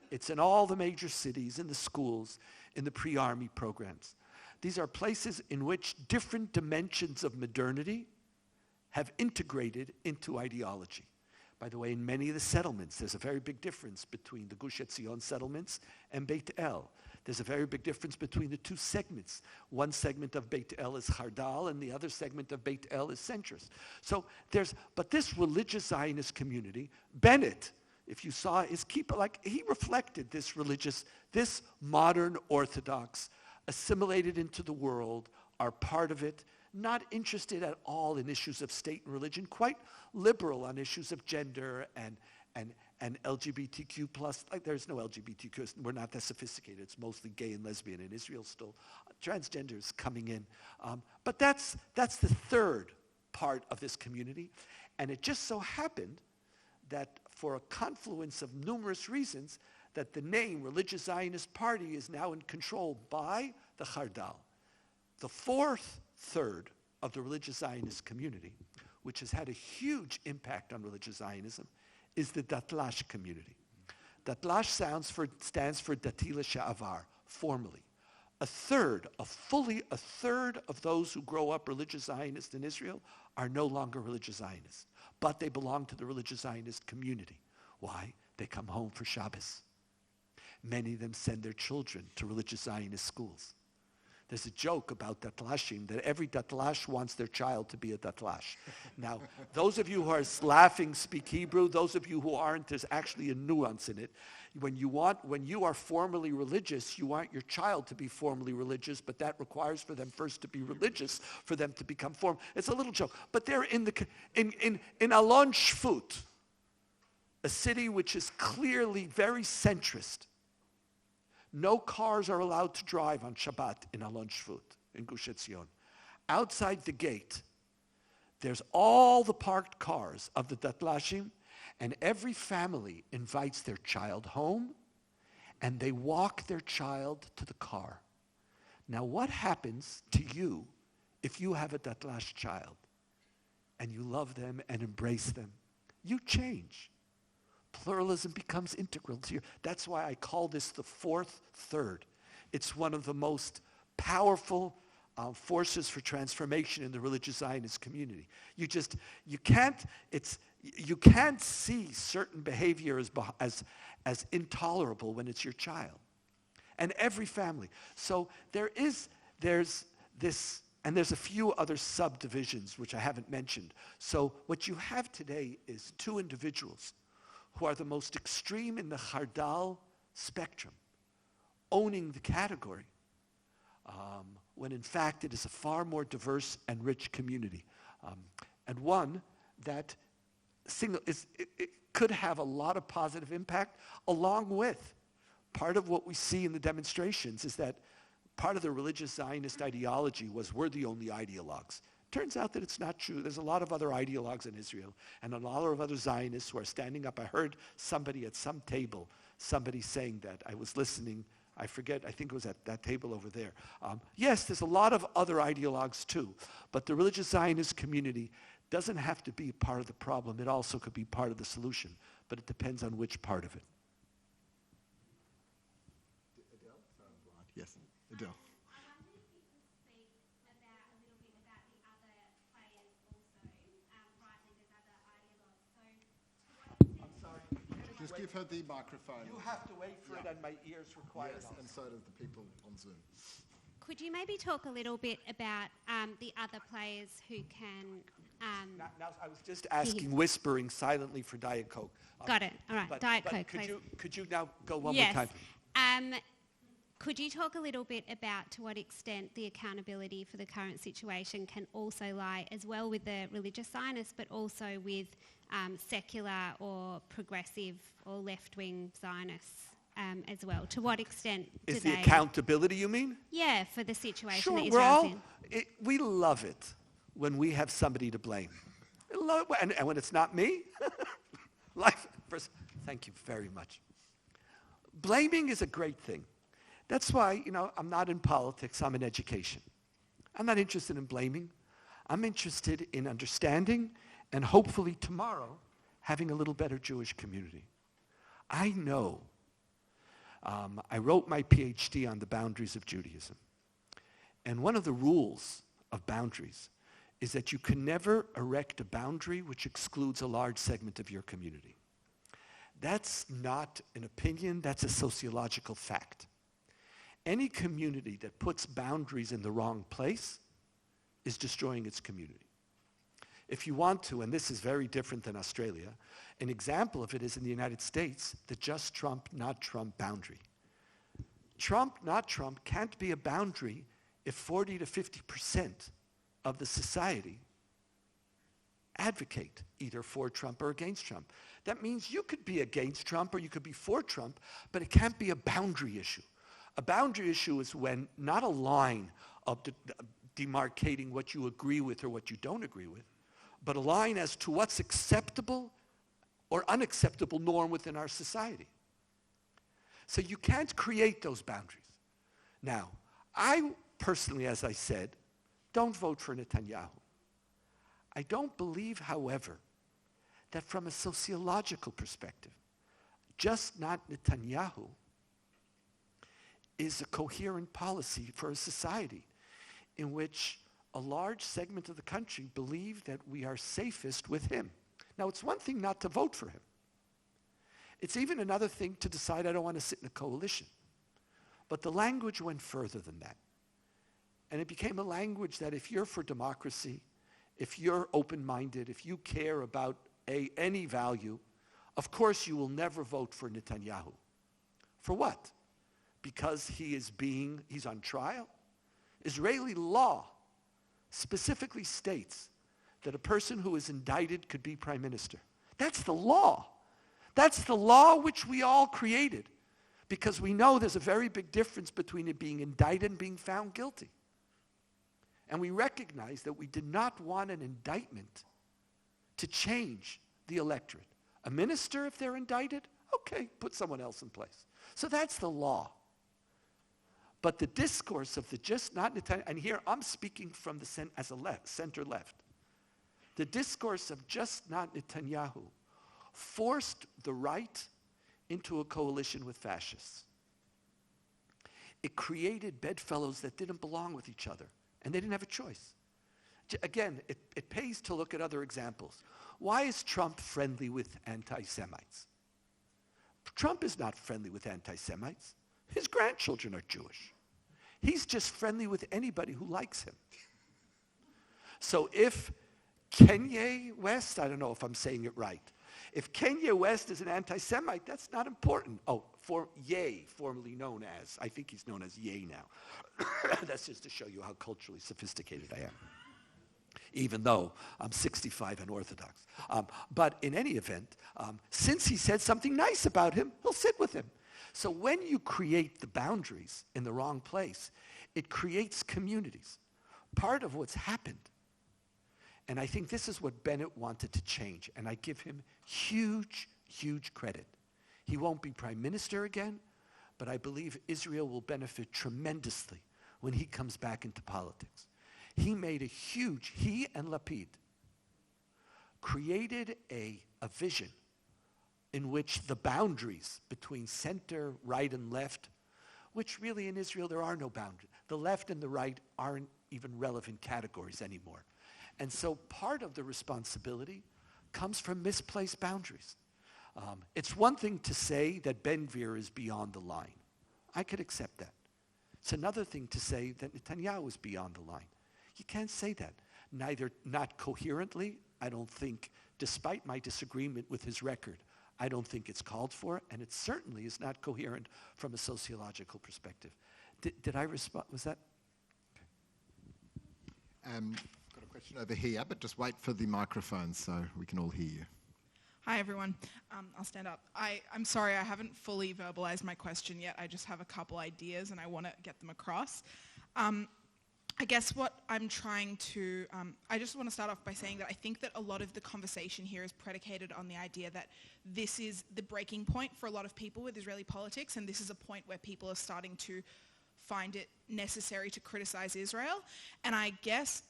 It's in all the major cities, in the schools, in the pre-army programs. These are places in which different dimensions of modernity have integrated into ideology. By the way, in many of the settlements, there's a very big difference between the Gush Etzion settlements and Beit El. There's a very big difference between the two segments. One segment of Beit El is Chardal, and the other segment of Beit El is centrist. But this religious Zionist community, Bennett, if you saw his kippah, he reflected this modern Orthodox, assimilated into the world, are part of it, not interested at all in issues of state and religion, quite liberal on issues of gender and LGBTQ plus, like there's no LGBTQ, we're not that sophisticated. It's mostly gay and lesbian in Israel still. Transgender is coming in. But that's the third part of this community. And it just so happened that for a confluence of numerous reasons, that the name Religious Zionist Party is now in control by the Chardal. The fourth third of the Religious Zionist community, which has had a huge impact on religious Zionism, is the Datlash community. Datlash stands for Dati L'Sha'avar, formally. Fully a third of those who grow up religious Zionists in Israel are no longer religious Zionists, but they belong to the religious Zionist community. Why? They come home for Shabbos. Many of them send their children to religious Zionist schools. There's a joke about Datlashim that every Datlash wants their child to be a Datlash. Now, those of you who are laughing speak Hebrew. Those of you who aren't, there's actually a nuance in it. When you are formally religious, you want your child to be formally religious, but that requires for them first to be religious for them to become formal. It's a little joke. But they're in Alon Shfut, a city which is clearly very centrist. No cars are allowed to drive on Shabbat in Alon Shfut, in Gush Etzion. Outside the gate, there's all the parked cars of the Datlashim, and every family invites their child home, and they walk their child to the car. Now, what happens to you if you have a Datlash child, and you love them and embrace them? You change. Pluralism becomes integral to you. That's why I call this the fourth third. It's one of the most powerful forces for transformation in the religious Zionist community. You can't see certain behavior as intolerable when it's your child. And every family. So there's this, and there's a few other subdivisions which I haven't mentioned. So what you have today is two individuals who are the most extreme in the Chardal spectrum, owning the category, when in fact it is a far more diverse and rich community. And one that it could have a lot of positive impact, along with part of what we see in the demonstrations is that part of the religious Zionist ideology was we're the only ideologues. Turns out that it's not true. There's a lot of other ideologues in Israel and a lot of other Zionists who are standing up. I heard somebody at some table, somebody saying that. I was listening. I forget. I think it was at that table over there. Yes, there's a lot of other ideologues too. But the religious Zionist community doesn't have to be part of the problem. It also could be part of the solution. But it depends on which part of it. Adele? Yes, Adele. Just give her the microphone. You have to wait for it, and my ears require it. Yes, and so do the people on Zoom. Could you maybe talk a little bit about the other players who can... Now, I was just asking, whispering silently for Diet Coke. Got it. All right, Diet Coke, please. Could you now go one more time? Could you talk a little bit about to what extent the accountability for the current situation can also lie as well with the religious Zionists, but also with secular or progressive or left-wing Zionists as well? To what extent is the accountability, you mean? Yeah, for the situation sure, that Israel's in. We love it when we have somebody to blame. And when it's not me, thank you very much. Blaming is a great thing. That's why, I'm not in politics, I'm in education. I'm not interested in blaming. I'm interested in understanding and hopefully tomorrow having a little better Jewish community. I know, I wrote my PhD on the boundaries of Judaism. And one of the rules of boundaries is that you can never erect a boundary which excludes a large segment of your community. That's not an opinion, that's a sociological fact. Any community that puts boundaries in the wrong place is destroying its community. If you want to, and this is very different than Australia, an example of it is in the United States, the just Trump, not Trump boundary. Trump, not Trump, can't be a boundary if 40 to 50% of the society advocate, either for Trump or against Trump. That means you could be against Trump or you could be for Trump, but it can't be a boundary issue. A boundary issue is when not a line of demarcating what you agree with or what you don't agree with, but a line as to what's acceptable or unacceptable norm within our society. So you can't create those boundaries. Now, I personally, as I said, don't vote for Netanyahu. I don't believe, however, that from a sociological perspective, just not Netanyahu is a coherent policy for a society in which a large segment of the country believe that we are safest with him. Now, it's one thing not to vote for him. It's even another thing to decide I don't want to sit in a coalition. But the language went further than that. And it became a language that if you're for democracy, if you're open-minded, if you care about any value, of course you will never vote for Netanyahu. For what? Because he's on trial? Israeli law specifically states that a person who is indicted could be prime minister. That's the law. That's the law which we all created, because we know there's a very big difference between it being indicted and being found guilty. And we recognize that we did not want an indictment to change the electorate. A minister, if they're indicted, okay, put someone else in place. So that's the law. But the discourse of the just not Netanyahu, and here I'm speaking from the center left. The discourse of just not Netanyahu forced the right into a coalition with fascists. It created bedfellows that didn't belong with each other, and they didn't have a choice. Again, it pays to look at other examples. Why is Trump friendly with anti-Semites? Trump is not friendly with anti-Semites. His grandchildren are Jewish. He's just friendly with anybody who likes him. So if Kanye West, I don't know if I'm saying it right, if Kanye West is an anti-Semite, that's not important. Oh, for Ye, formerly known as, I think he's known as Ye now. That's just to show you how culturally sophisticated I am, even though I'm 65 and Orthodox. But in any event, since he said something nice about him, he'll sit with him. So when you create the boundaries in the wrong place, it creates communities. Part of what's happened, and I think this is what Bennett wanted to change, and I give him huge, huge credit. He won't be prime minister again, but I believe Israel will benefit tremendously when he comes back into politics. He and Lapid created a vision in which the boundaries between center, right, and left, which really in Israel there are no boundaries. The left and the right aren't even relevant categories anymore. And so part of the responsibility comes from misplaced boundaries. It's one thing to say that Ben-Gvir is beyond the line. I could accept that. It's another thing to say that Netanyahu is beyond the line. You can't say that. Not coherently, I don't think, despite my disagreement with his record, I don't think it's called for, and it certainly is not coherent from a sociological perspective. Did I respond? Was that? Got a question over here, but just wait for the microphone so we can all hear you. Hi, everyone. I'll stand up. I'm sorry, I haven't fully verbalized my question yet. I just have a couple ideas, and I want to get them across. I guess what I'm trying to, I just want to start off by saying that I think that a lot of the conversation here is predicated on the idea that this is the breaking point for a lot of people with Israeli politics, and this is a point where people are starting to find it necessary to criticize Israel. And I guess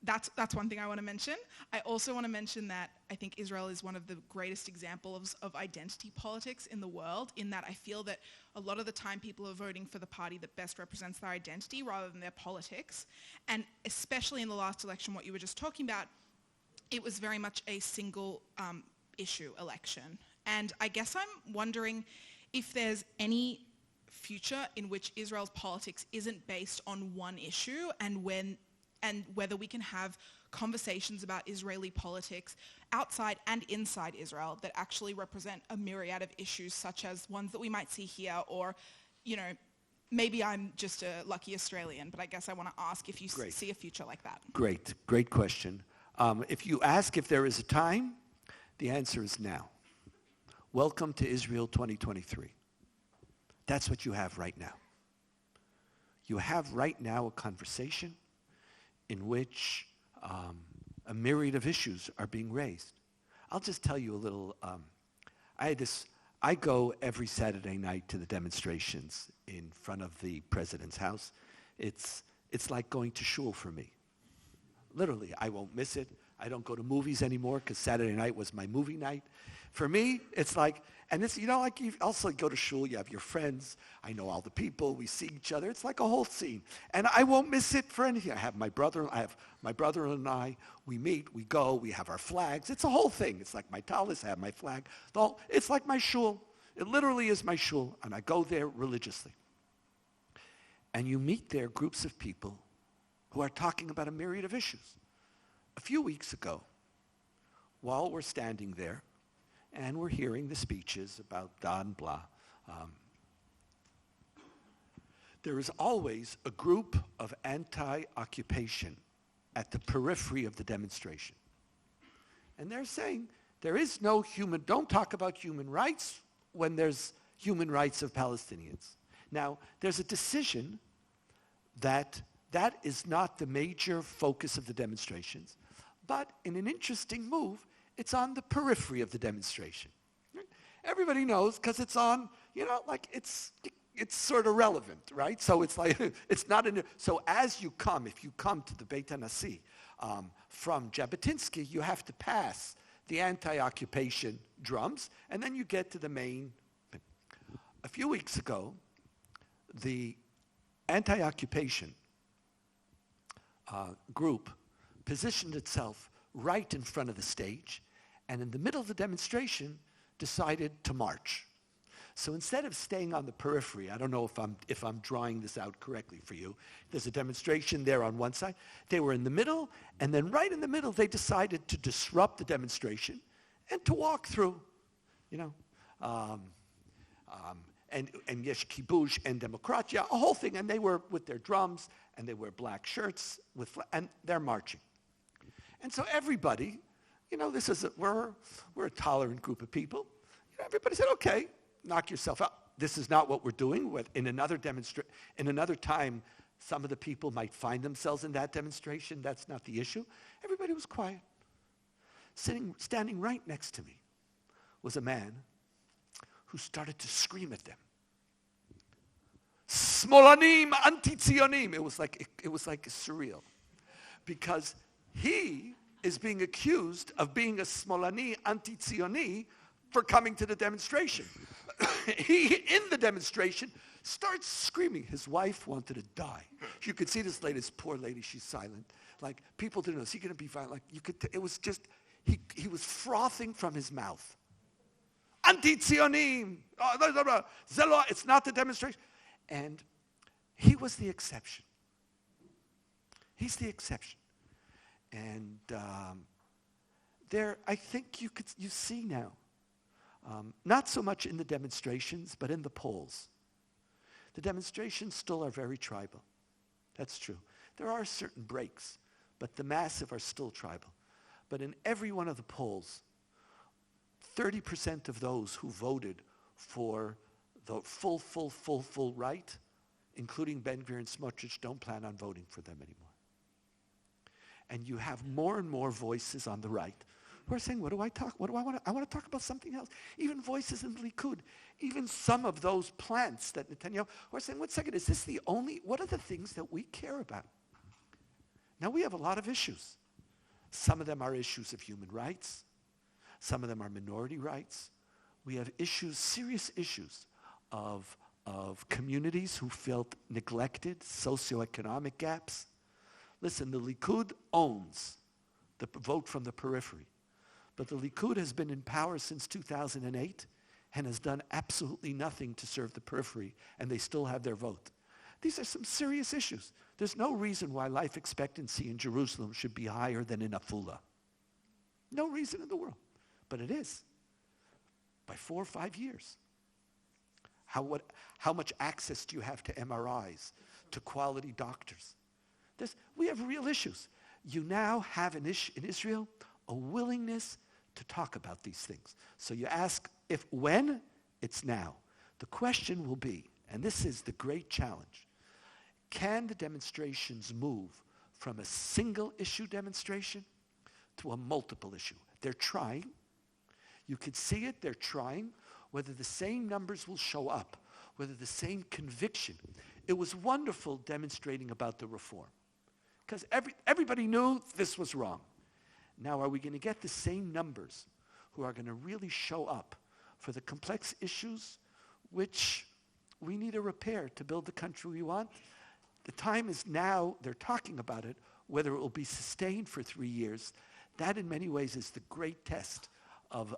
that's one thing I want to mention. I also want to mention that I think Israel is one of the greatest examples of identity politics in the world, in that I feel that a lot of the time people are voting for the party that best represents their identity rather than their politics. And especially in the last election, what you were just talking about, it was very much a single issue election. And I guess I'm wondering if there's any future in which Israel's politics isn't based on one issue, and whether we can have conversations about Israeli politics outside and inside Israel that actually represent a myriad of issues, such as ones that we might see here, or, maybe I'm just a lucky Australian, but I guess I want to ask if you see a future like that. Great question. If you ask if there is a time, the answer is now. Welcome to Israel 2023. That's what you have right now. You have right now a conversation in which a myriad of issues are being raised. I'll just tell you a little. I go every Saturday night to the demonstrations in front of the president's house. It's like going to shul for me. Literally, I won't miss it. I don't go to movies anymore because Saturday night was my movie night. For me, it's like, and it's, like you also go to shul, you have your friends, I know all the people, we see each other. It's like a whole scene. And I won't miss it for anything. I have my brother and I, we meet, we go, we have our flags. It's a whole thing. It's like my talis, I have my flag. It's like my shul. It literally is my shul, and I go there religiously. And you meet there groups of people who are talking about a myriad of issues. A few weeks ago, while we're standing there, and we're hearing the speeches about Don blah, there is always a group of anti-occupation at the periphery of the demonstration. And they're saying, there is no don't talk about human rights when there's human rights of Palestinians. Now, there's a decision that is not the major focus of the demonstrations, but in an interesting move, it's on the periphery of the demonstration. Everybody knows because it's on, it's sort of relevant, right? So it's like, it's not so as you come, if you come to the Beit HaNasi from Jabotinsky, you have to pass the anti-occupation drums, and then you get to the main. A few weeks ago, the anti-occupation group positioned itself right in front of the stage, and in the middle of the demonstration decided to march. So instead of staying on the periphery, I don't know if I'm drawing this out correctly for you, there's a demonstration there on one side, they were in the middle, and then right in the middle they decided to disrupt the demonstration and to walk through, and Yesh Kibush and Demokratia, a whole thing, and they were with their drums, and they wear black shirts, and they're marching. And so everybody, we're a tolerant group of people. Everybody said, okay, knock yourself out. This is not what we're doing. In another time, some of the people might find themselves in that demonstration. That's not the issue. Everybody was quiet. Standing right next to me was a man who started to scream at them. Smolanim, anti-Zionim. It was like surreal. Because he is being accused of being a Smolani, anti-Zioni for coming to the demonstration. He, in the demonstration, starts screaming. His wife wanted to die. You could see this lady, this poor lady, she's silent. Like, people didn't know, is he going to be violent? Like, it was just, he was frothing from his mouth. Anti-Zionim, it's not the demonstration. And he was the exception. He's the exception. And I think you see now, not so much in the demonstrations, but in the polls. The demonstrations still are very tribal. That's true. There are certain breaks, but the massive are still tribal. But in every one of the polls, 30% of those who voted for the full right, including Ben-Gvir and Smotrich, don't plan on voting for them anymore. And you have more and more voices on the right who are saying, what do I want to, I want to talk about something else. Even voices in the Likud, even some of those plants that Netanyahu, who are saying, wait a second, is this what are the things that we care about? Now we have a lot of issues. Some of them are issues of human rights. Some of them are minority rights. We have issues, serious issues of communities who felt neglected, socioeconomic gaps. Listen, the Likud owns the vote from the periphery. But the Likud has been in power since 2008 and has done absolutely nothing to serve the periphery, and they still have their vote. These are some serious issues. There's no reason why life expectancy in Jerusalem should be higher than in Afula. No reason in the world. But it is. By 4 or 5 years. How much access do you have to MRIs, to quality doctors? We have real issues. you now have in Israel a willingness to talk about these things. So you ask when, it's now. The question will be, and this is the great challenge, can the demonstrations move from a single issue demonstration to a multiple issue? They're trying. You can see it, they're trying. Whether the same numbers will show up, whether the same conviction. It was wonderful demonstrating about the reform. Because everybody knew this was wrong. Now, are we going to get the same numbers who are going to really show up for the complex issues which we need a repair to build the country we want? The time is now. They're talking about it. Whether it will be sustained for 3 years, that in many ways is the great test of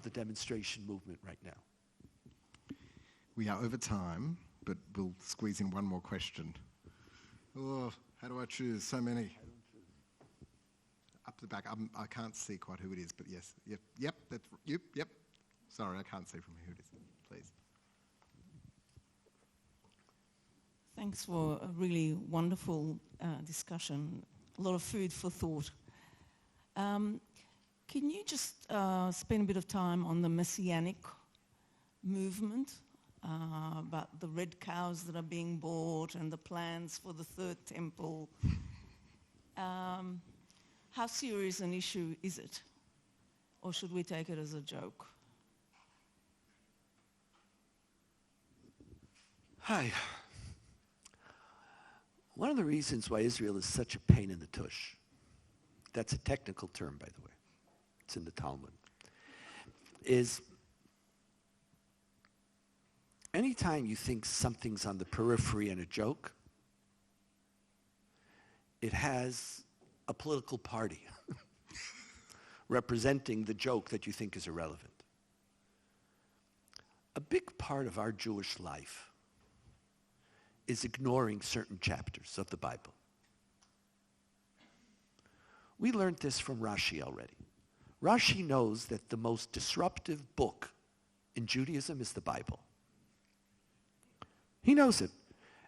the demonstration movement right now. We are over time, but we'll squeeze in one more question. Oh, how do I choose? So many. Up the back. I can't see quite who it is, but yes. Yep, that's you. Yep. Sorry, I can't see from who it is. Please. Thanks for a really wonderful discussion. A lot of food for thought. Can you just spend a bit of time on the Messianic movement, about the red cows that are being bought and the plans for the third temple? How serious an issue is it? Or should we take it as a joke? Hi. One of the reasons why Israel is such a pain in the tush, that's a technical term, by the way, it's in the Talmud, is anytime you think something's on the periphery and a joke, it has a political party representing the joke that you think is irrelevant. A big part of our Jewish life is ignoring certain chapters of the Bible. We learned this from Rashi already. Rashi knows that the most disruptive book in Judaism is the Bible. He knows it.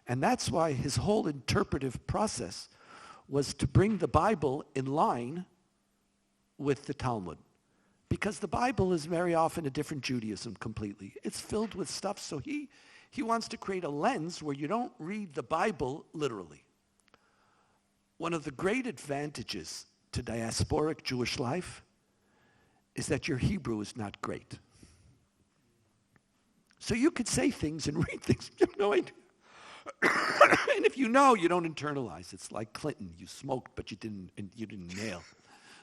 And that's why his whole interpretive process was to bring the Bible in line with the Talmud. Because the Bible is very often a different Judaism completely. It's filled with stuff, so he wants to create a lens where you don't read the Bible literally. One of the great advantages to diasporic Jewish life is that your Hebrew is not great. So you could say things and read things you have no idea. And if you know, you don't internalize. It's like Clinton. You smoked, but you didn't inhale.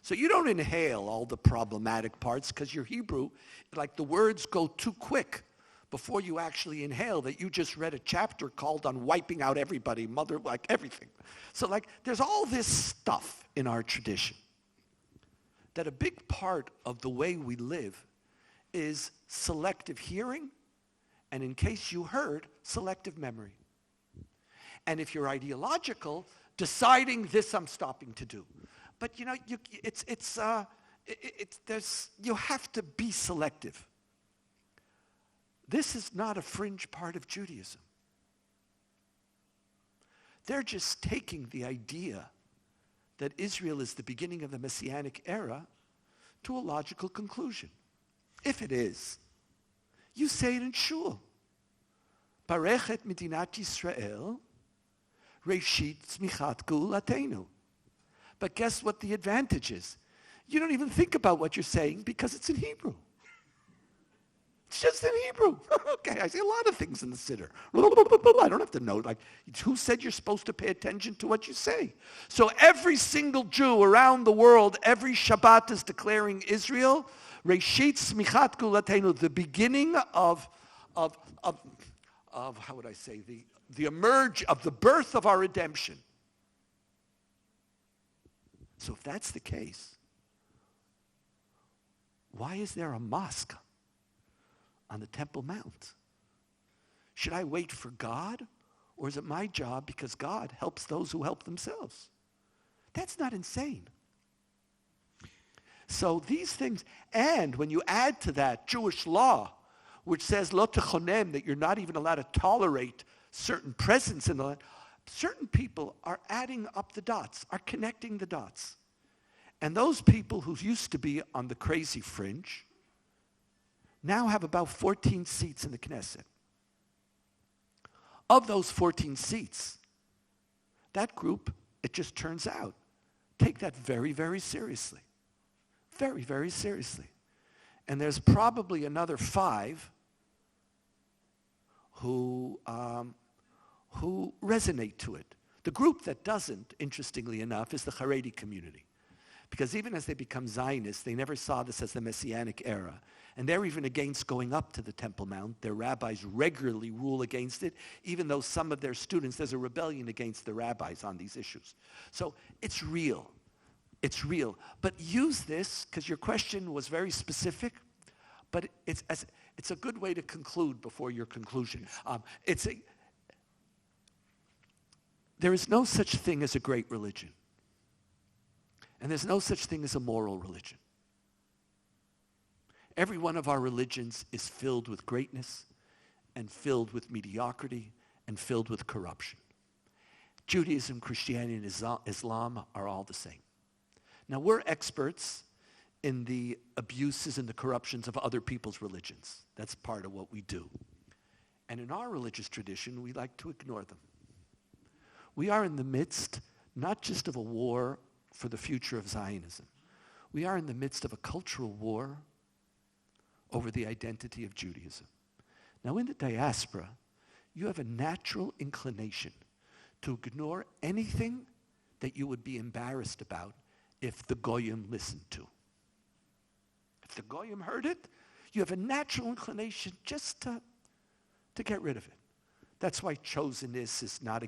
So you don't inhale all the problematic parts because your Hebrew, like the words go too quick before you actually inhale that you just read a chapter called on wiping out everybody, mother, like everything. So like there's all this stuff in our tradition that a big part of the way we live is selective hearing, and in case you heard, selective memory. And if you're ideological, deciding this I'm stopping to do. But you know, you have to be selective. This is not a fringe part of Judaism. They're just taking the idea that Israel is the beginning of the Messianic era to a logical conclusion. If it is, you say it in shul. Barechet Medinat Yisrael, Reshit Tzmichat Geulatenu. But guess what the advantage is? You don't even think about what you're saying because it's in Hebrew. It's just in Hebrew. Okay, I say a lot of things in the Siddur. I don't have to know. Like, who said you're supposed to pay attention to what you say? So every single Jew around the world, every Shabbat is declaring Israel, Reshit Tzmichat Geulatenu, the beginning of how would I say, the emerge of the birth of our redemption. So if that's the case, why is there a mosque on the Temple Mount? Should I wait for God, or is it my job because God helps those who help themselves? That's not insane. So these things, and when you add to that Jewish law, which says lo techonem, that you're not even allowed to tolerate certain presence in the land, certain people are adding up the dots, are connecting the dots. And those people who used to be on the crazy fringe now have about 14 seats in the Knesset. Of those 14 seats, that group, it just turns out, take that very, very seriously. Very, very seriously. And there's probably another 5 who resonate to it. The group that doesn't, interestingly enough, is the Haredi community. Because even as they become Zionists, they never saw this as the Messianic era. And they're even against going up to the Temple Mount. Their rabbis regularly rule against it, even though some of their students, there's a rebellion against the rabbis on these issues. So it's real. It's real. But use this, because your question was very specific, but it's a good way to conclude before your conclusion. There is no such thing as a great religion. And there's no such thing as a moral religion. Every one of our religions is filled with greatness and filled with mediocrity and filled with corruption. Judaism, Christianity, and Islam are all the same. Now, we're experts in the abuses and the corruptions of other people's religions. That's part of what we do. And in our religious tradition, we like to ignore them. We are in the midst, not just of a war for the future of Zionism. We are in the midst of a cultural war over the identity of Judaism. Now, in the diaspora, you have a natural inclination to ignore anything that you would be embarrassed about if the Goyim listened to. If the Goyim heard it, you have a natural inclination just to get rid of it. That's why chosenness is not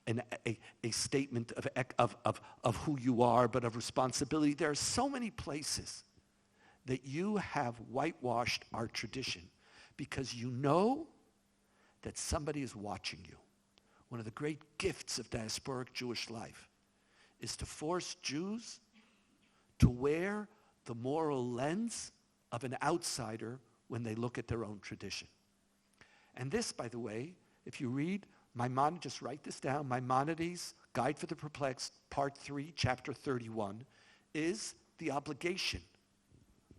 a statement of who you are, but of responsibility. There are so many places that you have whitewashed our tradition because you know that somebody is watching you. One of the great gifts of diasporic Jewish life is to force Jews to wear the moral lens of an outsider when they look at their own tradition. And this, by the way, if you read Maimonides, just write this down, Maimonides' Guide for the Perplexed, Part 3, Chapter 31, is the obligation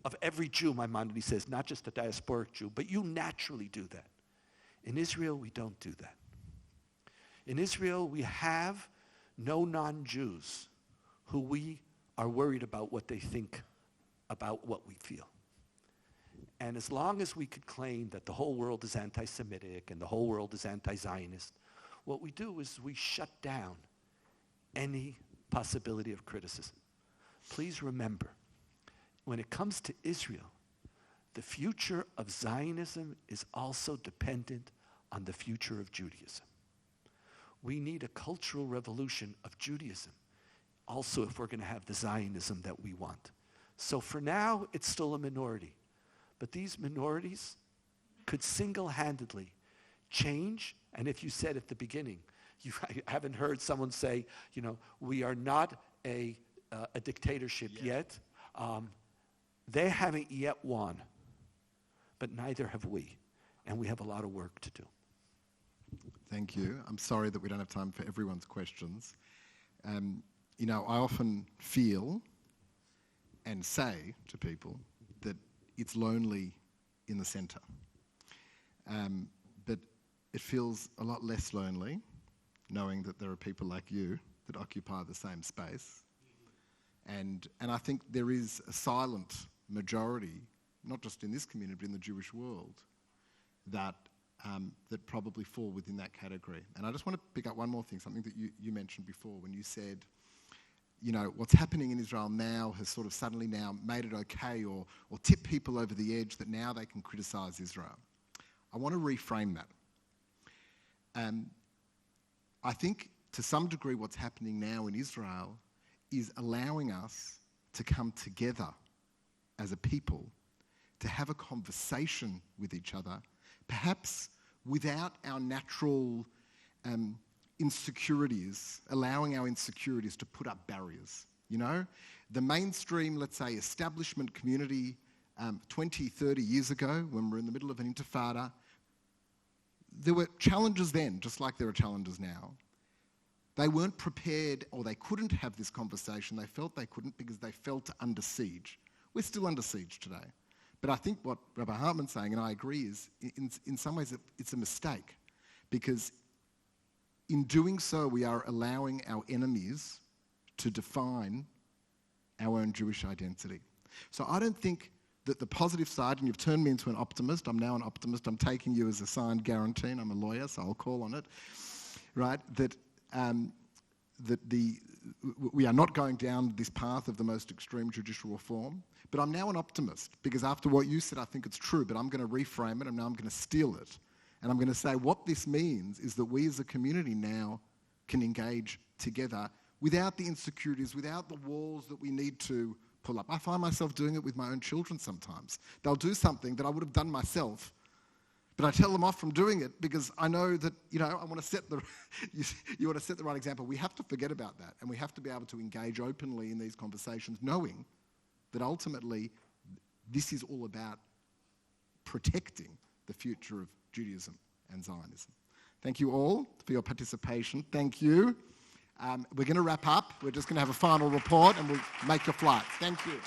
of every Jew, Maimonides says, not just a diasporic Jew, but you naturally do that. In Israel, we don't do that. In Israel, we have no non-Jews who we are worried about what they think about what we feel. And as long as we could claim that the whole world is anti-Semitic and the whole world is anti-Zionist, what we do is we shut down any possibility of criticism. Please remember, when it comes to Israel, the future of Zionism is also dependent on the future of Judaism. We need a cultural revolution of Judaism, also if we're going to have the Zionism that we want. So for now, it's still a minority. But these minorities could single-handedly change, and if you said at the beginning, I haven't heard someone say, we are not a dictatorship yet. They haven't yet won, but neither have we, and we have a lot of work to do. Thank you. I'm sorry that we don't have time for everyone's questions. I often feel and say to people that it's lonely in the centre. But it feels a lot less lonely knowing that there are people like you that occupy the same space. And I think there is a silent majority, not just in this community, but in the Jewish world, that probably fall within that category. And I just want to pick up one more thing, something that you mentioned before when you said, what's happening in Israel now has sort of suddenly now made it okay or tipped people over the edge that now they can criticise Israel. I want to reframe that. I think to some degree what's happening now in Israel is allowing us to come together as a people to have a conversation with each other, perhaps without our natural insecurities, allowing our insecurities to put up barriers. The mainstream, let's say, establishment community 20, 30 years ago, when we're in the middle of an intifada, there were challenges then, just like there are challenges now. They weren't prepared, or they couldn't have this conversation. They felt they couldn't because they felt under siege. We're still under siege today. But I think what Rabbi Hartman's saying, and I agree, is in some ways it's a mistake, because in doing so we are allowing our enemies to define our own Jewish identity. So I don't think that the positive side, and you've turned me into an optimist, I'm now an optimist, I'm taking you as a signed guarantee, and I'm a lawyer, so I'll call on it, right, that we are not going down this path of the most extreme judicial reform. But I'm now an optimist, because after what you said, I think it's true, but I'm going to reframe it, and now I'm going to steal it. And I'm going to say what this means is that we as a community now can engage together without the insecurities, without the walls that we need to pull up. I find myself doing it with my own children sometimes. They'll do something that I would have done myself, but I tell them off from doing it because I know that, I want to set you want to set the right example. We have to forget about that, and we have to be able to engage openly in these conversations, knowing that ultimately this is all about protecting the future of Judaism and Zionism. Thank you all for your participation. Thank you. We're going to wrap up. We're just going to have a final report, and we'll make your flights. Thank you.